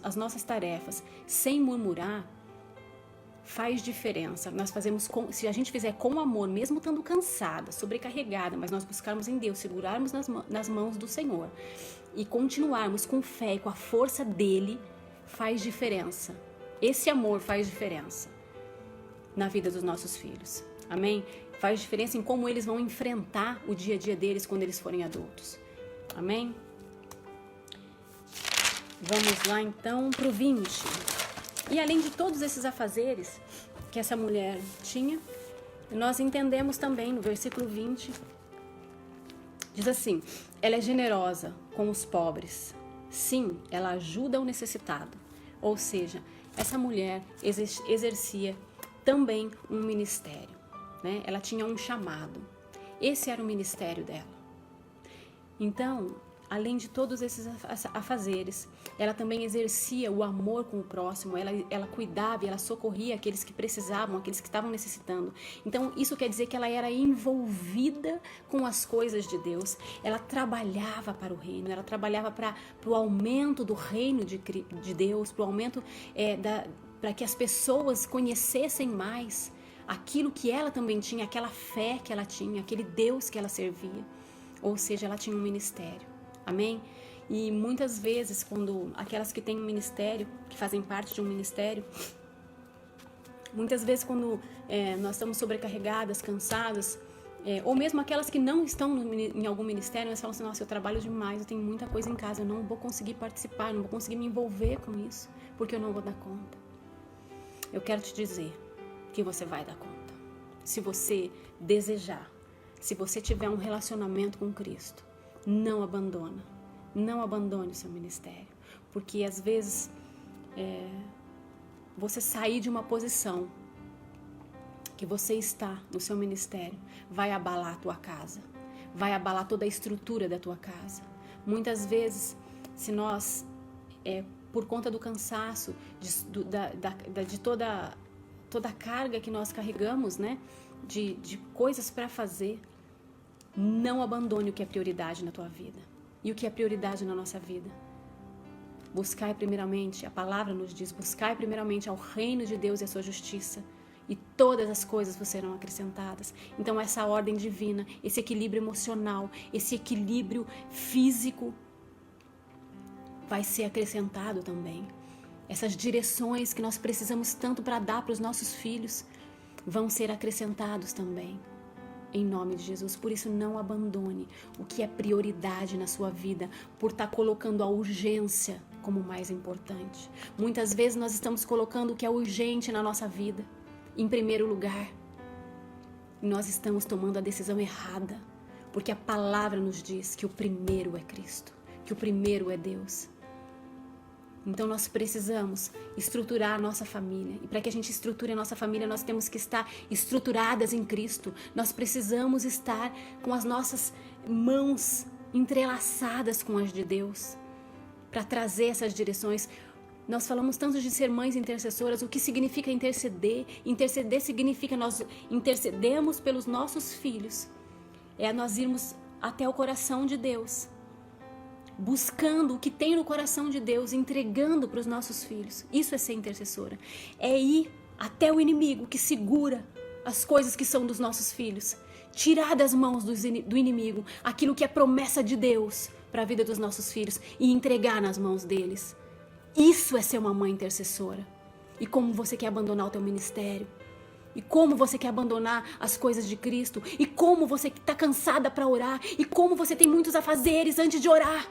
as nossas tarefas sem murmurar, faz diferença. Nós fazemos se a gente fizer com amor, mesmo estando cansada, sobrecarregada, mas nós buscarmos em Deus, segurarmos nas mãos do Senhor e continuarmos com fé e com a força dele, faz diferença. Esse amor faz diferença na vida dos nossos filhos. Amém? Faz diferença em como eles vão enfrentar o dia a dia deles quando eles forem adultos. Amém? Vamos lá então para o 20. E além de todos esses afazeres que essa mulher tinha, nós entendemos também no versículo 20, diz assim, ela é generosa com os pobres. Sim, ela ajuda o necessitado. Ou seja, essa mulher exercia também um ministério, né? Ela tinha um chamado. Esse era o ministério dela. Então, além de todos esses afazeres, ela também exercia o amor com o próximo, ela cuidava e ela socorria aqueles que precisavam, aqueles que estavam necessitando. Então, isso quer dizer que ela era envolvida com as coisas de Deus, ela trabalhava para o reino, ela trabalhava para o aumento do reino de Deus, para o aumento para que as pessoas conhecessem mais aquilo que ela também tinha, aquela fé que ela tinha, aquele Deus que ela servia. Ou seja, ela tinha um ministério. Amém? E muitas vezes, quando aquelas que têm um ministério, que fazem parte de um ministério, muitas vezes quando nós estamos sobrecarregadas, cansadas, ou mesmo aquelas que não estão em algum ministério, elas falam assim, nossa, eu trabalho demais, eu tenho muita coisa em casa, eu não vou conseguir participar, não vou conseguir me envolver com isso, porque eu não vou dar conta. Eu quero te dizer que você vai dar conta. Se você desejar, se você tiver um relacionamento com Cristo, não abandone o seu ministério, porque às vezes você sair de uma posição que você está no seu ministério vai abalar a tua casa, vai abalar toda a estrutura da tua casa. Muitas vezes, se nós, por conta do cansaço, de toda a carga que nós carregamos, né, de coisas para fazer, não abandone o que é prioridade na tua vida. E o que é prioridade na nossa vida? Buscai primeiramente, a palavra nos diz, buscai primeiramente ao reino de Deus e a sua justiça, e todas as coisas vos serão acrescentadas. Então essa ordem divina, esse equilíbrio emocional, esse equilíbrio físico vai ser acrescentado também. Essas direções que nós precisamos tanto para dar para os nossos filhos vão ser acrescentados também, em nome de Jesus. Por isso, não abandone o que é prioridade na sua vida, por estar colocando a urgência como mais importante. Muitas vezes nós estamos colocando o que é urgente na nossa vida em primeiro lugar, e nós estamos tomando a decisão errada, porque a palavra nos diz que o primeiro é Cristo, que o primeiro é Deus. Então nós precisamos estruturar a nossa família. E para que a gente estruture a nossa família, nós temos que estar estruturadas em Cristo. Nós precisamos estar com as nossas mãos entrelaçadas com as de Deus, para trazer essas direções. Nós falamos tanto de ser mães intercessoras. O que significa interceder? Interceder significa nós intercedemos pelos nossos filhos. É nós irmos até o coração de Deus, buscando o que tem no coração de Deus, entregando para os nossos filhos. Isso é ser intercessora. É ir até o inimigo que segura as coisas que são dos nossos filhos. Tirar das mãos do inimigo aquilo que é promessa de Deus para a vida dos nossos filhos e entregar nas mãos deles. Isso é ser uma mãe intercessora. E como você quer abandonar o teu ministério? E como você quer abandonar as coisas de Cristo? E como você está cansada para orar? E como você tem muitos afazeres antes de orar?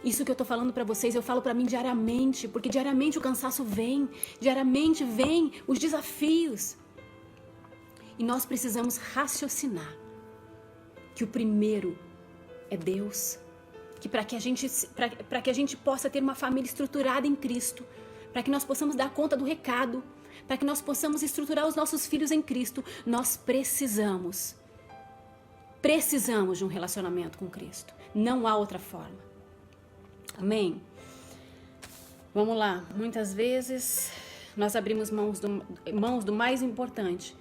Isso que eu tô falando para vocês, eu falo para mim diariamente, porque diariamente o cansaço vem, diariamente vem os desafios. E nós precisamos raciocinar que o primeiro é Deus, que para que a gente possa ter uma família estruturada em Cristo, para que nós possamos dar conta do recado, para que nós possamos estruturar os nossos filhos em Cristo, nós precisamos de um relacionamento com Cristo. Não há outra forma. Amém? Vamos lá. Muitas vezes nós abrimos mãos do mais importante,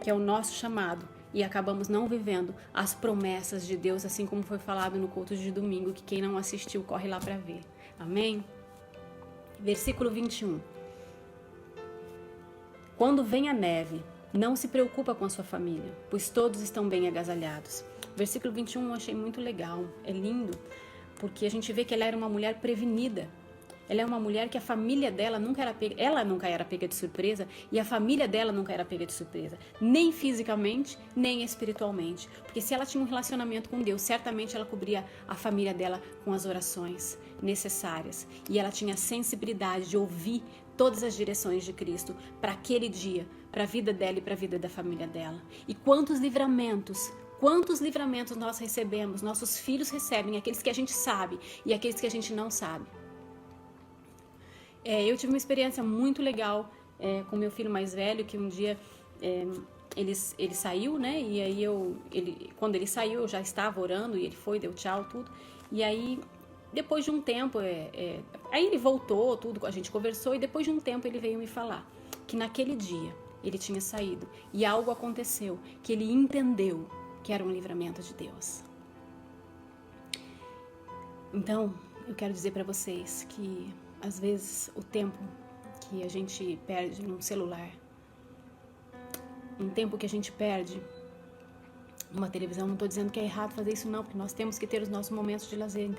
que é o nosso chamado, e acabamos não vivendo as promessas de Deus, assim como foi falado no culto de domingo, que quem não assistiu, corre lá para ver. Amém? Versículo 21. Quando vem a neve, não se preocupa com a sua família, pois todos estão bem agasalhados. Versículo 21 eu achei muito legal, é lindo, porque a gente vê que ela era uma mulher prevenida. Ela é uma mulher que a família dela nunca era pega de surpresa, e a família dela nunca era pega de surpresa, nem fisicamente, nem espiritualmente. Porque se ela tinha um relacionamento com Deus, certamente ela cobria a família dela com as orações necessárias. E ela tinha a sensibilidade de ouvir todas as direções de Cristo para aquele dia, para a vida dela e para a vida da família dela. E quantos livramentos nós recebemos, nossos filhos recebem, aqueles que a gente sabe e aqueles que a gente não sabe. Eu tive uma experiência muito legal com meu filho mais velho, que um dia ele saiu, né? E aí quando ele saiu, eu já estava orando e ele foi, deu tchau, tudo. E aí, depois de um tempo, aí ele voltou, tudo, a gente conversou, e depois de um tempo ele veio me falar que naquele dia ele tinha saído e algo aconteceu, que ele entendeu que era um livramento de Deus. Então, eu quero dizer para vocês que às vezes o tempo que a gente perde num celular, um tempo que a gente perde numa televisão, não estou dizendo que é errado fazer isso não, porque nós temos que ter os nossos momentos de lazer,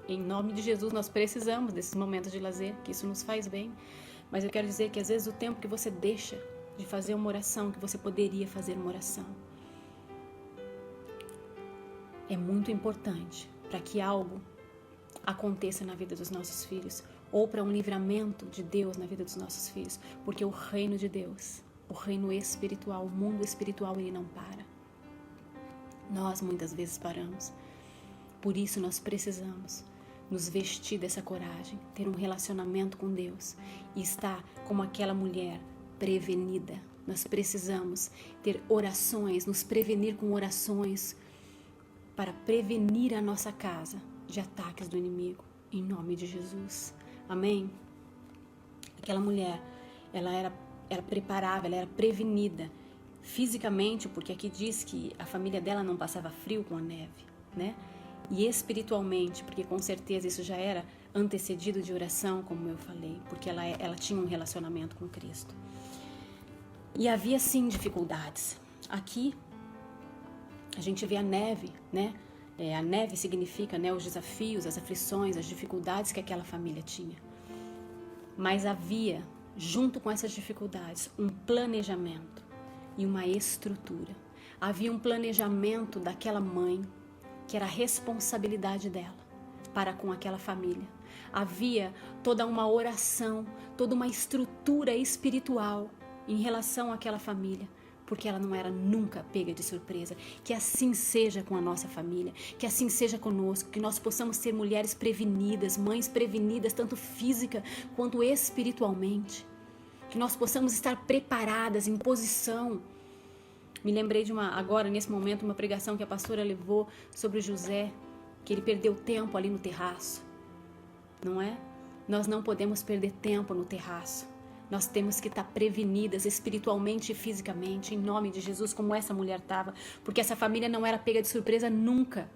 em nome de Jesus nós precisamos desses momentos de lazer, que isso nos faz bem, mas eu quero dizer que às vezes o tempo que você deixa de fazer uma oração, que você poderia fazer uma oração, é muito importante para que algo aconteça na vida dos nossos filhos, ou para um livramento de Deus na vida dos nossos filhos, porque o reino de Deus, o reino espiritual, o mundo espiritual, ele não para. Nós muitas vezes paramos. Por isso nós precisamos nos vestir dessa coragem, ter um relacionamento com Deus e estar como aquela mulher prevenida. Nós precisamos ter orações, nos prevenir com orações para prevenir a nossa casa de ataques do inimigo, em nome de Jesus. Amém? Aquela mulher, ela era preparada, ela era prevenida fisicamente, porque aqui diz que a família dela não passava frio com a neve, né? E espiritualmente, porque com certeza isso já era antecedido de oração, como eu falei, porque ela tinha um relacionamento com Cristo. E havia sim dificuldades. Aqui a gente vê a neve, né? A neve significa, né, os desafios, as aflições, as dificuldades que aquela família tinha. Mas havia, junto com essas dificuldades, um planejamento e uma estrutura. Havia um planejamento daquela mãe, que era a responsabilidade dela para com aquela família. Havia toda uma oração, toda uma estrutura espiritual em relação àquela família, porque ela não era nunca pega de surpresa. Que assim seja com a nossa família, que assim seja conosco, que nós possamos ser mulheres prevenidas, mães prevenidas, tanto física quanto espiritualmente. Que nós possamos estar preparadas, em posição. Me lembrei de agora, nesse momento, uma pregação que a pastora levou sobre José, que ele perdeu tempo ali no terraço, não é? Nós não podemos perder tempo no terraço. Nós temos que estar prevenidas espiritualmente e fisicamente, em nome de Jesus, como essa mulher estava, porque essa família não era pega de surpresa nunca,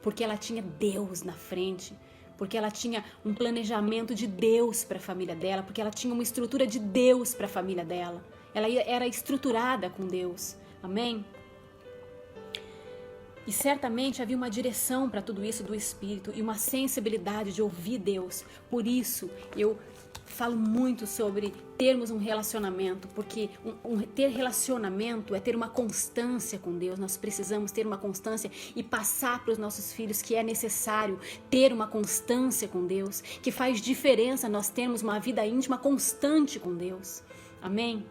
porque ela tinha Deus na frente, porque ela tinha um planejamento de Deus para a família dela, porque ela tinha uma estrutura de Deus para a família dela. Ela era estruturada com Deus. Amém? E certamente havia uma direção para tudo isso do Espírito e uma sensibilidade de ouvir Deus. Por isso eu falo muito sobre termos um relacionamento, porque ter relacionamento é ter uma constância com Deus. Nós precisamos ter uma constância e passar para os nossos filhos que é necessário ter uma constância com Deus, que faz diferença nós termos uma vida íntima constante com Deus. Amém?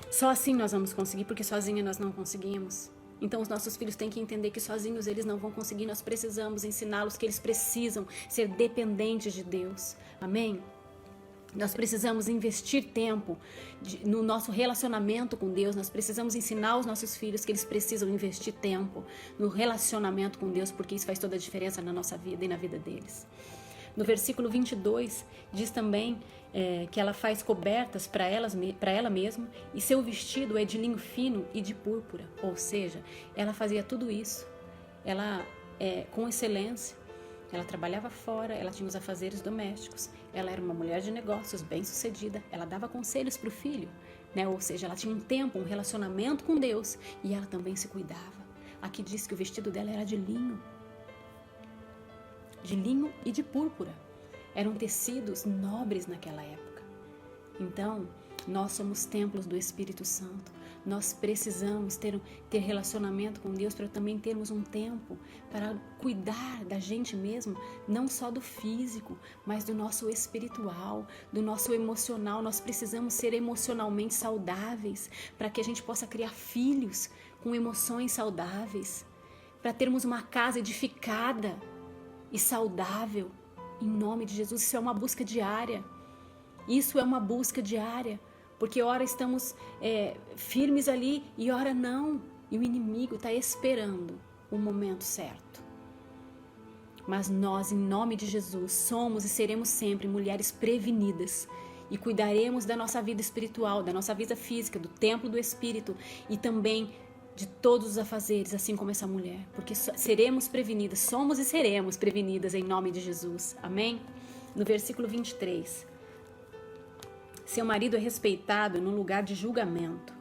Só assim nós vamos conseguir, porque sozinha nós não conseguimos. Então os nossos filhos têm que entender que sozinhos eles não vão conseguir. Nós precisamos ensiná-los que eles precisam ser dependentes de Deus. Amém? Nós precisamos investir tempo no nosso relacionamento com Deus. Nós precisamos ensinar os nossos filhos que eles precisam investir tempo no relacionamento com Deus, porque isso faz toda a diferença na nossa vida e na vida deles. No versículo 22 diz também que ela faz cobertas para ela mesma, e seu vestido é de linho fino e de púrpura. Ou seja, ela fazia tudo isso com excelência. Ela trabalhava fora, ela tinha os afazeres domésticos, ela era uma mulher de negócios bem-sucedida, ela dava conselhos para o filho, né? Ou seja, ela tinha um tempo, um relacionamento com Deus, e ela também se cuidava. Aqui diz que o vestido dela era de linho e de púrpura. Eram tecidos nobres naquela época. Então, nós somos templos do Espírito Santo. Nós precisamos ter relacionamento com Deus para também termos um tempo para cuidar da gente mesmo, não só do físico, mas do nosso espiritual, do nosso emocional. Nós precisamos ser emocionalmente saudáveis para que a gente possa criar filhos com emoções saudáveis, para termos uma casa edificada e saudável, em nome de Jesus. Isso é uma busca diária. Isso é uma busca diária, porque ora estamos firmes ali e ora não. E o inimigo está esperando o momento certo. Mas nós, em nome de Jesus, somos e seremos sempre mulheres prevenidas e cuidaremos da nossa vida espiritual, da nossa vida física, do templo do Espírito e também de todos os afazeres, assim como essa mulher, porque seremos prevenidas, somos e seremos prevenidas em nome de Jesus. Amém? No versículo 23, seu marido é respeitado no lugar de julgamento,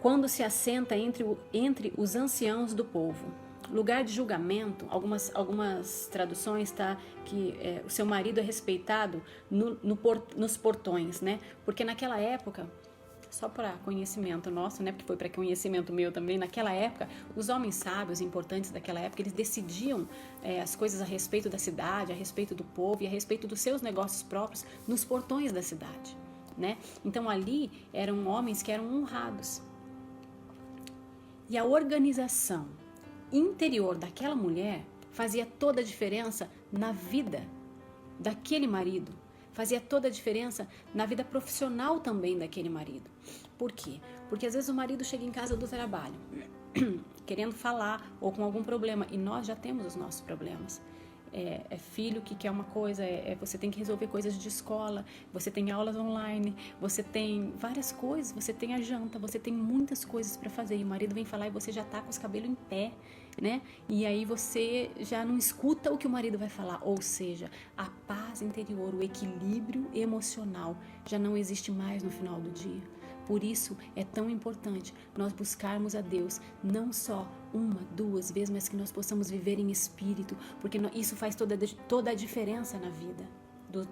quando se assenta entre os anciãos do povo. Lugar de julgamento, algumas traduções tá que o seu marido é respeitado nos portões, né? Porque naquela época, só para conhecimento nosso, né? Porque foi para conhecimento meu também. Naquela época, os homens sábios importantes daquela época, eles decidiam as coisas a respeito da cidade, a respeito do povo e a respeito dos seus negócios próprios nos portões da cidade, né? Então ali eram homens que eram honrados. E a organização interior daquela mulher fazia toda a diferença na vida daquele marido. Fazia toda a diferença na vida profissional também daquele marido. Por quê? Porque às vezes o marido chega em casa do trabalho querendo falar ou com algum problema, e nós já temos os nossos problemas. É filho que quer uma coisa, você tem que resolver coisas de escola, você tem aulas online, você tem várias coisas, você tem a janta, você tem muitas coisas para fazer, e o marido vem falar e você já tá com os cabelos em pé, né? E aí você já não escuta o que o marido vai falar, ou seja, a paz interior, o equilíbrio emocional já não existe mais no final do dia. Por isso é tão importante nós buscarmos a Deus, não só uma, duas vezes, mas que nós possamos viver em espírito, porque isso faz toda a diferença na vida.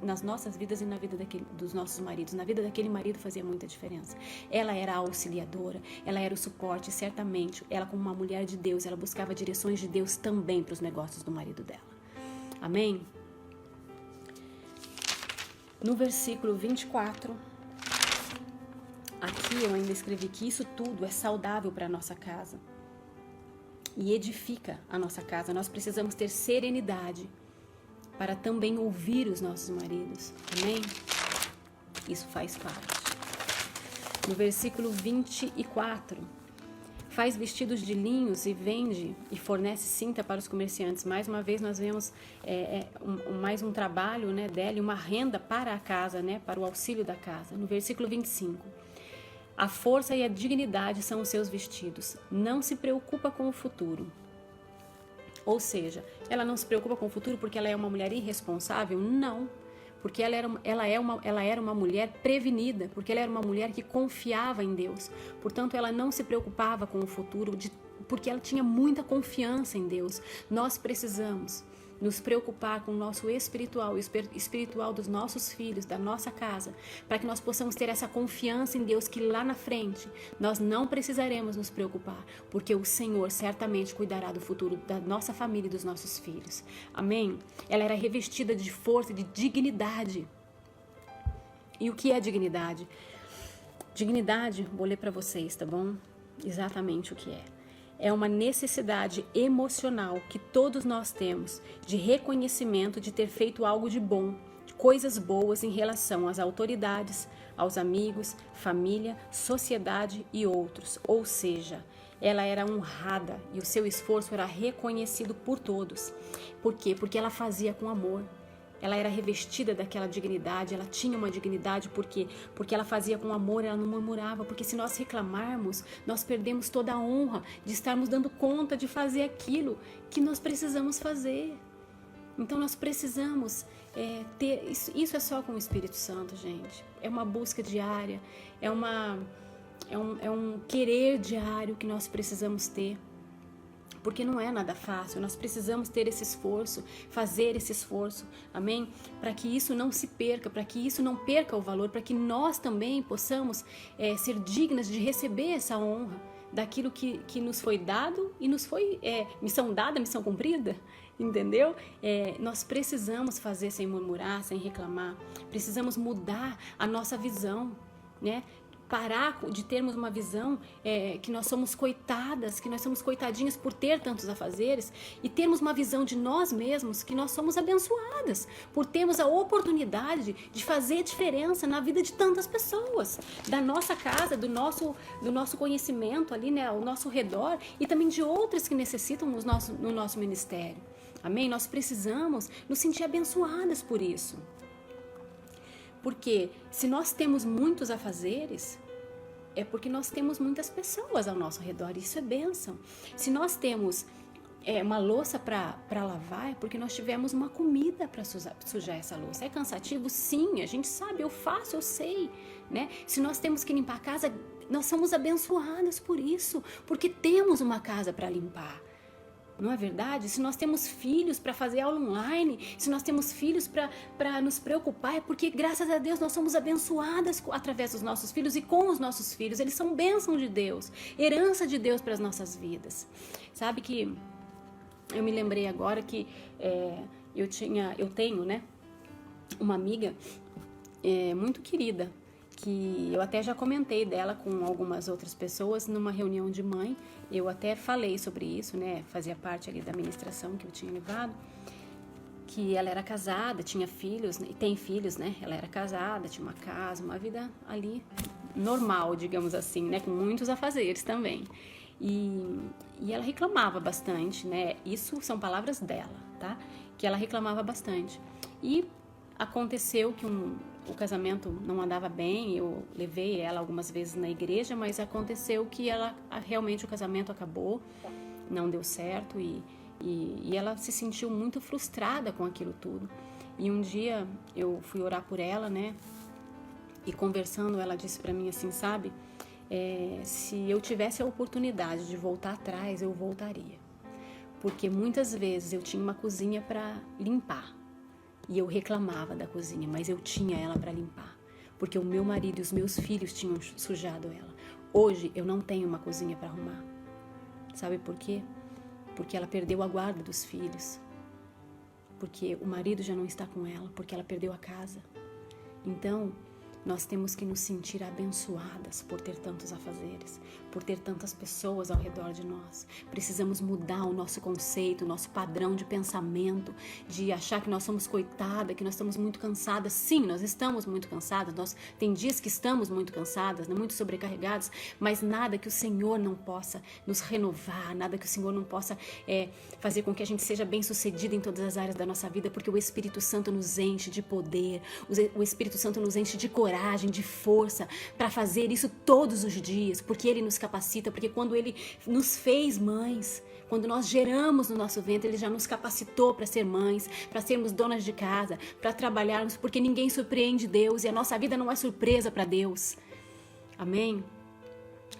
Nas nossas vidas e na vida dos nossos maridos. Na vida daquele marido fazia muita diferença. Ela era a auxiliadora, ela era o suporte, certamente. Ela, como uma mulher de Deus, ela buscava direções de Deus também para os negócios do marido dela. Amém? No versículo 24, aqui eu ainda escrevi que isso tudo é saudável para a nossa casa e edifica a nossa casa. Nós precisamos ter serenidade para também ouvir os nossos maridos. Amém? Isso faz parte. No versículo 24, faz vestidos de linhos e vende e fornece cinta para os comerciantes. Mais uma vez nós vemos mais um trabalho, né, dela, uma renda para a casa, né, para o auxílio da casa. No versículo 25, a força e a dignidade são os seus vestidos. Não se preocupa com o futuro. Ou seja, ela não se preocupa com o futuro porque ela é uma mulher irresponsável? Não, porque ela era uma mulher prevenida, porque ela era uma mulher que confiava em Deus. Portanto, ela não se preocupava com o futuro porque ela tinha muita confiança em Deus. Nós precisamos nos preocupar com o nosso espiritual, o espiritual dos nossos filhos, da nossa casa, para que nós possamos ter essa confiança em Deus que lá na frente nós não precisaremos nos preocupar, porque o Senhor certamente cuidará do futuro da nossa família e dos nossos filhos. Amém? Ela era revestida de força, de dignidade. E o que é dignidade? Dignidade, vou ler para vocês, tá bom? Exatamente o que é. É uma necessidade emocional que todos nós temos de reconhecimento de ter feito algo de bom, coisas boas em relação às autoridades, aos amigos, família, sociedade e outros. Ou seja, ela era honrada e o seu esforço era reconhecido por todos. Por quê? Porque ela fazia com amor. Ela era revestida daquela dignidade, ela tinha uma dignidade porque ela fazia com amor, ela não murmurava, porque se nós reclamarmos, nós perdemos toda a honra de estarmos dando conta de fazer aquilo que nós precisamos fazer. Então nós precisamos ter, isso é só com o Espírito Santo, gente. É uma busca diária, é um querer diário que nós precisamos ter. Porque não é nada fácil, nós precisamos ter esse esforço, fazer esse esforço, amém? Para que isso não se perca, para que isso não perca o valor, para que nós também possamos ser dignas de receber essa honra daquilo que nos foi dado e nos foi missão dada, missão cumprida, entendeu? Nós precisamos fazer sem murmurar, sem reclamar, precisamos mudar a nossa visão, né? Parar de termos uma visão que nós somos coitadas, que nós somos coitadinhas por ter tantos afazeres, e termos uma visão de nós mesmos, que nós somos abençoadas por termos a oportunidade de fazer diferença na vida de tantas pessoas, da nossa casa, do nosso conhecimento ali, né, ao nosso redor, e também de outras que necessitam no nosso ministério. Amém? Nós precisamos nos sentir abençoadas por isso. Porque se nós temos muitos afazeres, é porque nós temos muitas pessoas ao nosso redor, isso é bênção. Se nós temos uma louça para lavar, é porque nós tivemos uma comida para sujar essa louça. É cansativo? Sim, a gente sabe, eu faço, eu sei, né? Se nós temos que limpar a casa, nós somos abençoadas por isso, porque temos uma casa para limpar. Não é verdade? Se nós temos filhos para fazer aula online, se nós temos filhos para nos preocupar, é porque, graças a Deus, nós somos abençoadas através dos nossos filhos e com os nossos filhos. Eles são bênção de Deus, herança de Deus para as nossas vidas. Sabe que eu me lembrei agora que eu tenho, né, uma amiga muito querida, que eu até já comentei dela com algumas outras pessoas numa reunião de mãe. Eu até falei sobre isso, né? Fazia parte ali da ministração que eu tinha levado, que ela era casada, tinha filhos, e tem filhos, né? Ela era casada, tinha uma casa, uma vida ali normal, digamos assim, né? Com muitos afazeres também. E ela reclamava bastante, né? Isso são palavras dela, tá? Que ela reclamava bastante. E aconteceu que o casamento não andava bem, eu levei ela algumas vezes na igreja, mas aconteceu que realmente o casamento acabou, não deu certo e ela se sentiu muito frustrada com aquilo tudo. E um dia eu fui orar por ela, né? E conversando, ela disse para mim assim, sabe? Se eu tivesse a oportunidade de voltar atrás, eu voltaria. Porque muitas vezes eu tinha uma cozinha para limpar e eu reclamava da cozinha, mas eu tinha ela para limpar, porque o meu marido e os meus filhos tinham sujado ela. Hoje eu não tenho uma cozinha para arrumar. Sabe por quê? Porque ela perdeu a guarda dos filhos, porque o marido já não está com ela, porque ela perdeu a casa. Então, nós temos que nos sentir abençoadas por ter tantos afazeres, por ter tantas pessoas ao redor de nós. Precisamos mudar o nosso conceito, o nosso padrão de pensamento, de achar que nós somos coitada, que nós estamos muito cansadas. Sim, nós estamos muito cansadas, tem dias que estamos muito cansadas, muito sobrecarregadas, mas nada que o Senhor não possa nos renovar, nada que o Senhor não possa fazer com que a gente seja bem-sucedida em todas as áreas da nossa vida, porque o Espírito Santo nos enche de poder, o Espírito Santo nos enche de coragem, de força para fazer isso todos os dias, porque Ele nos capacita, porque quando Ele nos fez mães, quando nós geramos no nosso ventre, Ele já nos capacitou para ser mães, para sermos donas de casa, para trabalharmos, porque ninguém surpreende Deus e a nossa vida não é surpresa para Deus. Amém?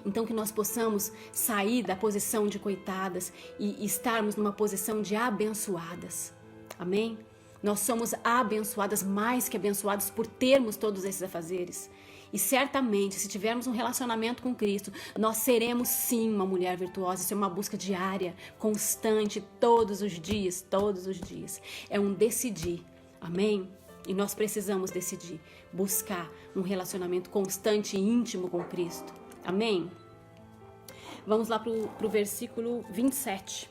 Então que nós possamos sair da posição de coitadas e estarmos numa posição de abençoadas. Amém? Nós somos abençoadas, mais que abençoadas por termos todos esses afazeres. E certamente, se tivermos um relacionamento com Cristo, nós seremos sim uma mulher virtuosa. Isso é uma busca diária, constante, todos os dias, todos os dias. É um decidir, amém? E nós precisamos decidir, buscar um relacionamento constante e íntimo com Cristo, amém? Vamos lá para o versículo 27.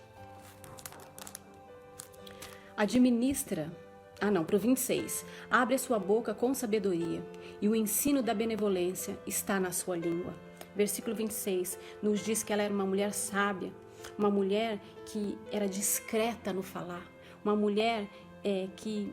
Para o 26. Abre a sua boca com sabedoria, e o ensino da benevolência está na sua língua. Versículo 26 nos diz que ela era uma mulher sábia, uma mulher que era discreta no falar, uma mulher que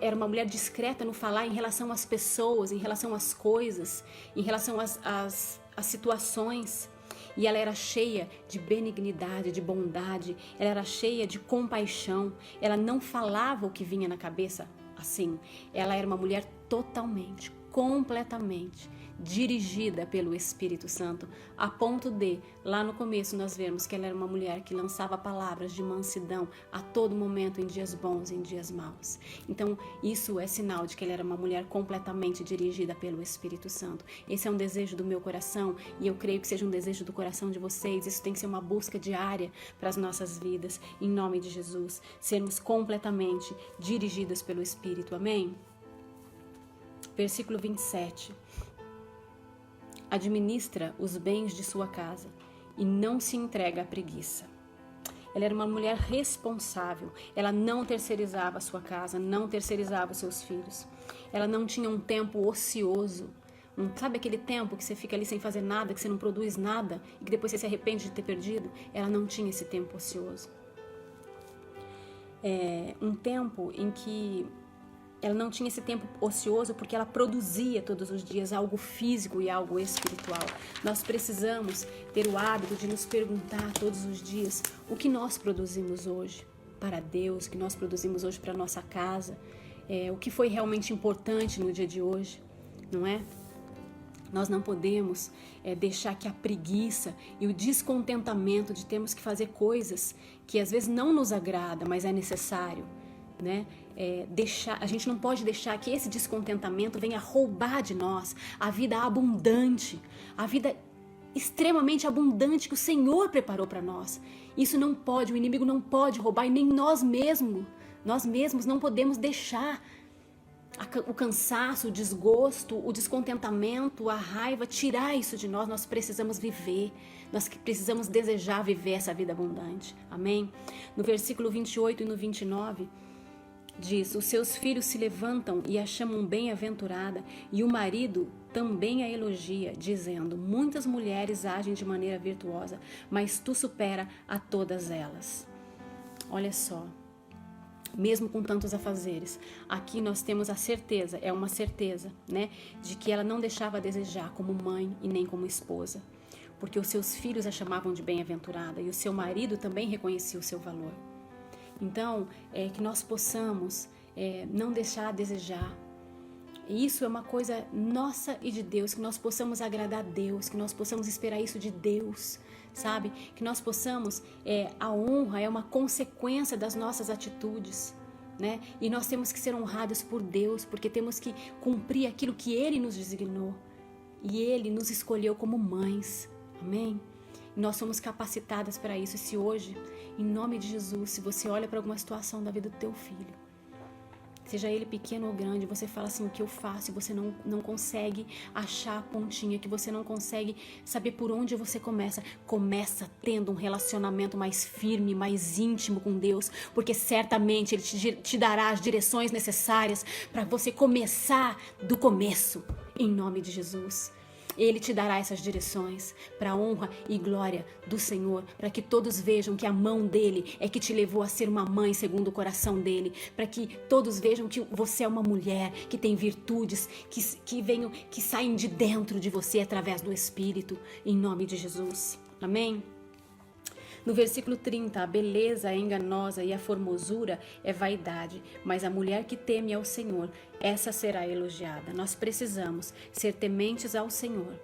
era uma mulher discreta no falar em relação às pessoas, em relação às coisas, em relação às situações. E ela era cheia de benignidade, de bondade, ela era cheia de compaixão, ela não falava o que vinha na cabeça assim. Ela era uma mulher totalmente, completamente dirigida pelo Espírito Santo, a ponto de, lá no começo nós vemos que ela era uma mulher que lançava palavras de mansidão a todo momento, em dias bons e em dias maus. Então isso é sinal de que ela era uma mulher completamente dirigida pelo Espírito Santo. Esse é um desejo do meu coração e eu creio que seja um desejo do coração de vocês. Isso tem que ser uma busca diária para as nossas vidas, em nome de Jesus, sermos completamente dirigidas pelo Espírito, amém? Versículo 27. Administra os bens de sua casa e não se entrega à preguiça. Ela era uma mulher responsável, ela não terceirizava a sua casa, não terceirizava os seus filhos. Ela não tinha um tempo ocioso. Sabe aquele tempo que você fica ali sem fazer nada, que você não produz nada e que depois você se arrepende de ter perdido? Ela não tinha esse tempo ocioso. Um tempo em que ela não tinha esse tempo ocioso porque ela produzia todos os dias algo físico e algo espiritual. Nós precisamos ter o hábito de nos perguntar todos os dias o que nós produzimos hoje para Deus, o que nós produzimos hoje para a nossa casa, o que foi realmente importante no dia de hoje, não é? Nós não podemos deixar que a preguiça e o descontentamento de termos que fazer coisas que às vezes não nos agrada, mas é necessário, né? A gente não pode deixar que esse descontentamento venha roubar de nós a vida abundante, a vida extremamente abundante que o Senhor preparou para nós. Isso não pode, o inimigo não pode roubar, e nem nós mesmos não podemos deixar o cansaço, o desgosto, o descontentamento, a raiva, tirar isso de nós. Nós precisamos viver, nós precisamos desejar viver essa vida abundante, amém? No versículo 28 e no 29 diz: os seus filhos se levantam e a chamam bem-aventurada, e o marido também a elogia, dizendo: muitas mulheres agem de maneira virtuosa, mas tu supera a todas elas. Olha só, mesmo com tantos afazeres, aqui nós temos a certeza, é uma certeza, né, de que ela não deixava a desejar como mãe e nem como esposa. porque os seus filhos a chamavam de bem-aventurada e o seu marido também reconhecia o seu valor. Então, que nós possamos não deixar a desejar. E isso é uma coisa nossa e de Deus, que nós possamos agradar a Deus, que nós possamos esperar isso de Deus, sabe? Que nós possamos, a honra é uma consequência das nossas atitudes, né? E nós temos que ser honrados por Deus, porque temos que cumprir aquilo que Ele nos designou. E Ele nos escolheu como mães, amém? E nós somos capacitadas para isso. E se hoje, em nome de Jesus, se você olha para alguma situação da vida do teu filho, seja ele pequeno ou grande, você fala assim, o que eu faço? E você não consegue achar a pontinha, que você não consegue saber por onde você começa. Começa tendo um relacionamento mais firme, mais íntimo com Deus, porque certamente Ele te dará as direções necessárias para você começar do começo, em nome de Jesus. Ele te dará essas direções para a honra e glória do Senhor, para que todos vejam que a mão dele é que te levou a ser uma mãe segundo o coração dele, para que todos vejam que você é uma mulher que tem virtudes, que saem de dentro de você através do Espírito, em nome de Jesus. Amém? No versículo 30, a beleza é enganosa e a formosura é vaidade, mas a mulher que teme ao Senhor, essa será elogiada. Nós precisamos ser tementes ao Senhor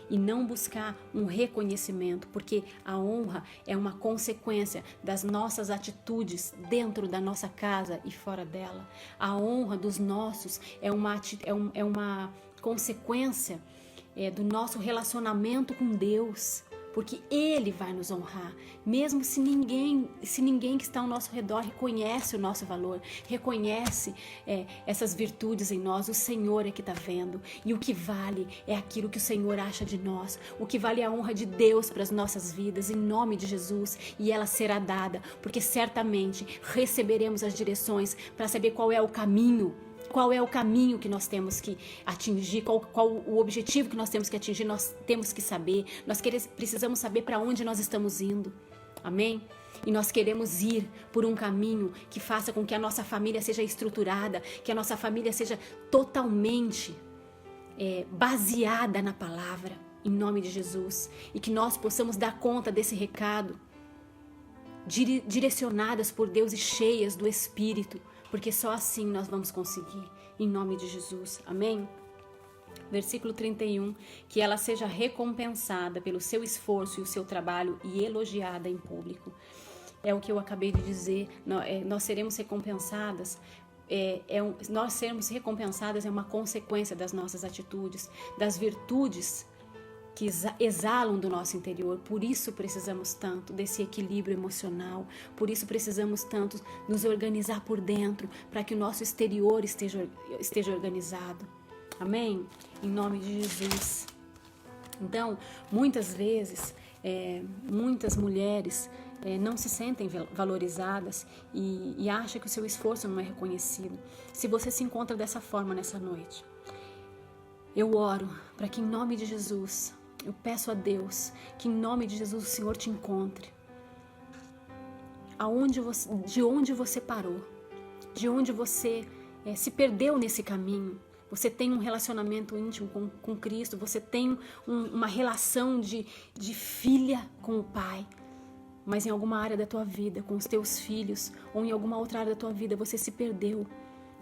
e não buscar um reconhecimento, porque a honra é uma consequência das nossas atitudes dentro da nossa casa e fora dela. A honra dos nossos é uma consequência do nosso relacionamento com Deus, porque Ele vai nos honrar, mesmo se ninguém que está ao nosso redor reconhece o nosso valor, reconhece essas virtudes em nós. O Senhor é que está vendo, e o que vale é aquilo que o Senhor acha de nós, o que vale é a honra de Deus para as nossas vidas, em nome de Jesus, e ela será dada, porque certamente receberemos as direções para saber qual é o caminho que nós temos que atingir, qual o objetivo que nós temos que atingir. Nós temos que saber, precisamos saber para onde nós estamos indo, amém? E nós queremos ir por um caminho que faça com que a nossa família seja estruturada, que a nossa família seja totalmente baseada na palavra, em nome de Jesus, e que nós possamos dar conta desse recado, direcionadas por Deus e cheias do Espírito, porque só assim nós vamos conseguir, em nome de Jesus, amém? Versículo 31, que ela seja recompensada pelo seu esforço e o seu trabalho e elogiada em público. É o que eu acabei de dizer, nós seremos recompensadas, nós sermos recompensadas é uma consequência das nossas atitudes, das virtudes que exalam do nosso interior. Por isso precisamos tanto desse equilíbrio emocional, por isso precisamos tanto nos organizar por dentro, para que o nosso exterior esteja organizado. Amém? Em nome de Jesus. Então, muitas vezes, muitas mulheres não se sentem valorizadas e acham que o seu esforço não é reconhecido. Se você se encontra dessa forma nessa noite, eu oro para que em nome de Jesus, eu peço a Deus que em nome de Jesus o Senhor te encontre. De onde você parou, de onde você se perdeu nesse caminho. Você tem um relacionamento íntimo com Cristo, você tem uma relação de filha com o Pai, mas em alguma área da tua vida, com os teus filhos, ou em alguma outra área da tua vida, você se perdeu.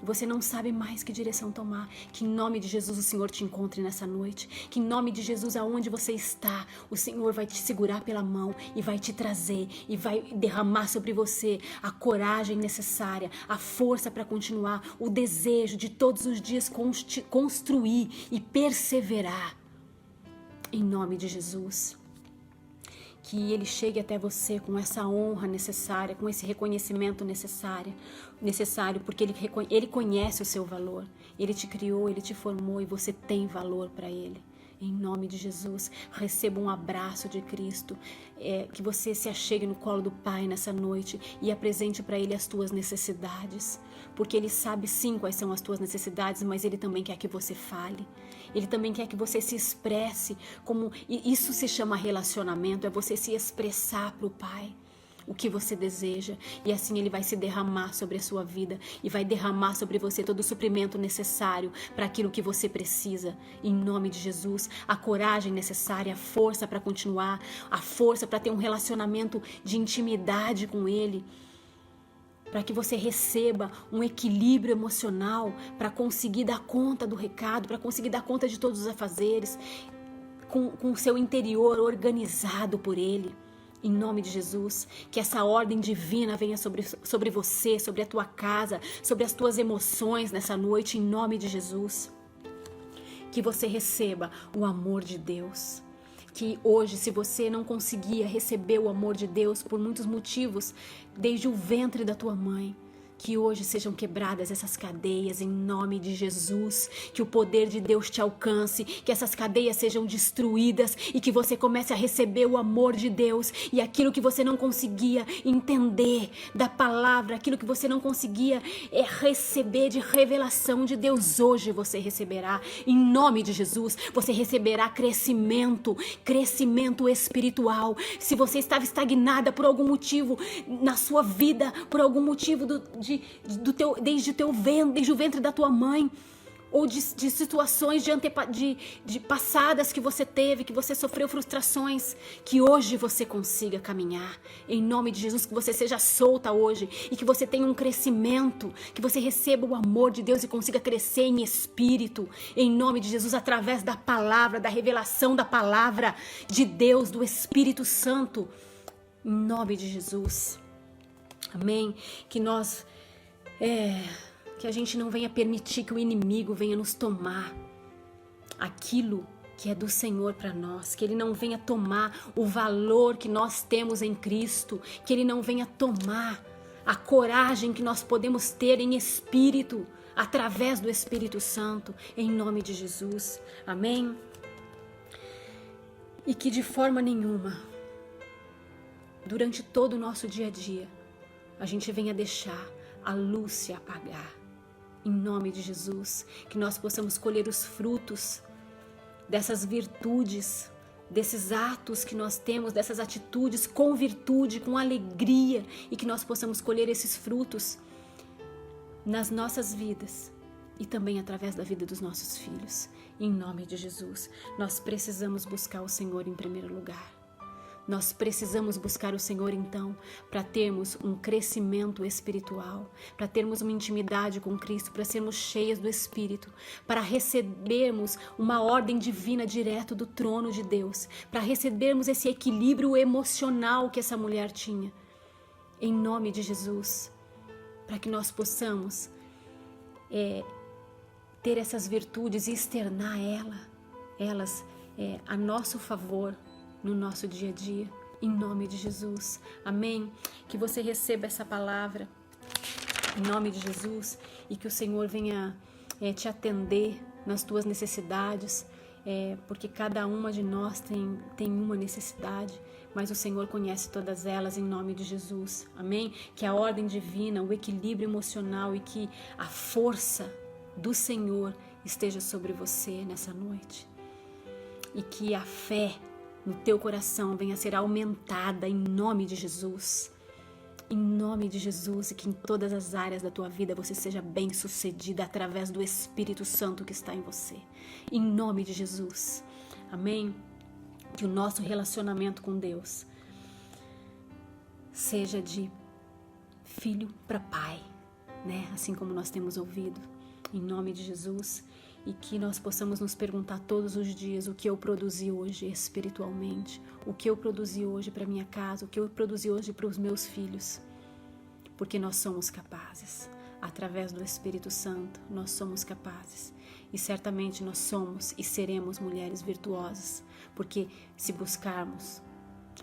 Você não sabe mais que direção tomar. Que em nome de Jesus o Senhor te encontre nessa noite. Que em nome de Jesus, aonde você está, o Senhor vai te segurar pela mão e vai te trazer e vai derramar sobre você a coragem necessária, a força para continuar, o desejo de todos os dias construir e perseverar. Em nome de Jesus. Que Ele chegue até você com essa honra necessária, com esse reconhecimento necessário, porque Ele conhece o seu valor. Ele te criou, Ele te formou e você tem valor para Ele. Em nome de Jesus, receba um abraço de Cristo, que você se achegue no colo do Pai nessa noite e apresente para Ele as tuas necessidades, porque Ele sabe sim quais são as tuas necessidades, mas Ele também quer que você fale, Ele também quer que você se expresse, e isso se chama relacionamento, é você se expressar para o Pai. o que você deseja, e assim Ele vai se derramar sobre a sua vida e vai derramar sobre você todo o suprimento necessário para aquilo que você precisa, em nome de Jesus. A coragem necessária, a força para continuar, a força para ter um relacionamento de intimidade com Ele, para que você receba um equilíbrio emocional, para conseguir dar conta do recado, para conseguir dar conta de todos os afazeres, com o seu interior organizado por Ele. Em nome de Jesus, que essa ordem divina venha sobre você, sobre a tua casa, sobre as tuas emoções nessa noite, em nome de Jesus. Que você receba o amor de Deus. Que hoje, se você não conseguia receber o amor de Deus por muitos motivos, desde o ventre da tua mãe, que hoje sejam quebradas essas cadeias em nome de Jesus, que o poder de Deus te alcance, que essas cadeias sejam destruídas e que você comece a receber o amor de Deus, e aquilo que você não conseguia entender da palavra, aquilo que você não conseguia receber de revelação de Deus, hoje você receberá em nome de Jesus. Você receberá crescimento espiritual. Se você estava estagnada por algum motivo na sua vida, por algum motivo desde o ventre da tua mãe, ou de situações de passadas que você teve, que você sofreu frustrações, que hoje você consiga caminhar, em nome de Jesus, que você seja solta hoje, e que você tenha um crescimento, que você receba o amor de Deus e consiga crescer em espírito, em nome de Jesus, através da palavra, da revelação da palavra de Deus, do Espírito Santo, em nome de Jesus. Amém? Que a gente não venha permitir que o inimigo venha nos tomar aquilo que é do Senhor para nós, que Ele não venha tomar o valor que nós temos em Cristo, que Ele não venha tomar a coragem que nós podemos ter em espírito, através do Espírito Santo, em nome de Jesus. Amém? E que de forma nenhuma, durante todo o nosso dia a dia, a gente venha deixar a luz se apagar. Em nome de Jesus, que nós possamos colher os frutos dessas virtudes, desses atos que nós temos, dessas atitudes com virtude, com alegria, e que nós possamos colher esses frutos nas nossas vidas e também através da vida dos nossos filhos. Em nome de Jesus, nós precisamos buscar o Senhor em primeiro lugar. Nós precisamos buscar o Senhor, então, para termos um crescimento espiritual, para termos uma intimidade com Cristo, para sermos cheios do Espírito, para recebermos uma ordem divina direto do trono de Deus, para recebermos esse equilíbrio emocional que essa mulher tinha. Em nome de Jesus, para que nós possamos ter essas virtudes e externar elas a nosso favor, no nosso dia a dia, em nome de Jesus. Amém? Que você receba essa palavra em nome de Jesus e que o Senhor venha te atender nas tuas necessidades, porque cada uma de nós tem uma necessidade, mas o Senhor conhece todas elas, em nome de Jesus. Amém? Que a ordem divina, o equilíbrio emocional e que a força do Senhor esteja sobre você nessa noite, e que a fé no teu coração venha a ser aumentada em nome de Jesus. Em nome de Jesus, e que em todas as áreas da tua vida você seja bem-sucedida através do Espírito Santo que está em você. Em nome de Jesus. Amém? Que o nosso relacionamento com Deus seja de filho para pai, né? Assim como nós temos ouvido. Em nome de Jesus. E que nós possamos nos perguntar todos os dias o que eu produzi hoje espiritualmente, o que eu produzi hoje para minha casa, o que eu produzi hoje para os meus filhos, porque nós somos capazes, através do Espírito Santo, nós somos capazes, e certamente nós somos e seremos mulheres virtuosas, porque se buscarmos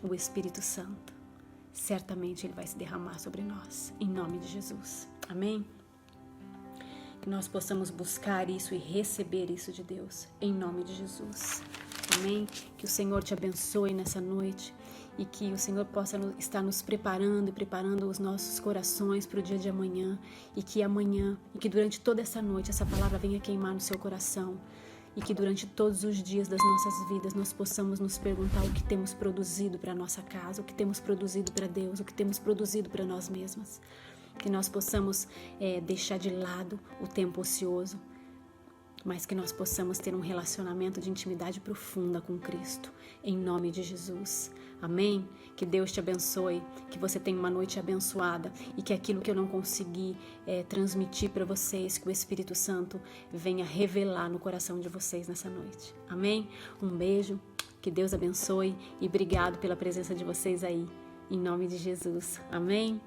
o Espírito Santo, certamente Ele vai se derramar sobre nós, em nome de Jesus. Amém? Que nós possamos buscar isso e receber isso de Deus, em nome de Jesus. Amém? Que o Senhor te abençoe nessa noite e que o Senhor possa estar nos preparando e preparando os nossos corações para o dia de amanhã, e que amanhã, e que durante toda essa noite essa palavra venha queimar no seu coração e que durante todos os dias das nossas vidas nós possamos nos perguntar o que temos produzido para a nossa casa, o que temos produzido para Deus, o que temos produzido para nós mesmas. Que nós possamos deixar de lado o tempo ocioso, mas que nós possamos ter um relacionamento de intimidade profunda com Cristo, em nome de Jesus. Amém? Que Deus te abençoe, que você tenha uma noite abençoada e que aquilo que eu não consegui transmitir para vocês, que o Espírito Santo venha revelar no coração de vocês nessa noite. Amém? Um beijo, que Deus abençoe e obrigado pela presença de vocês aí, em nome de Jesus. Amém?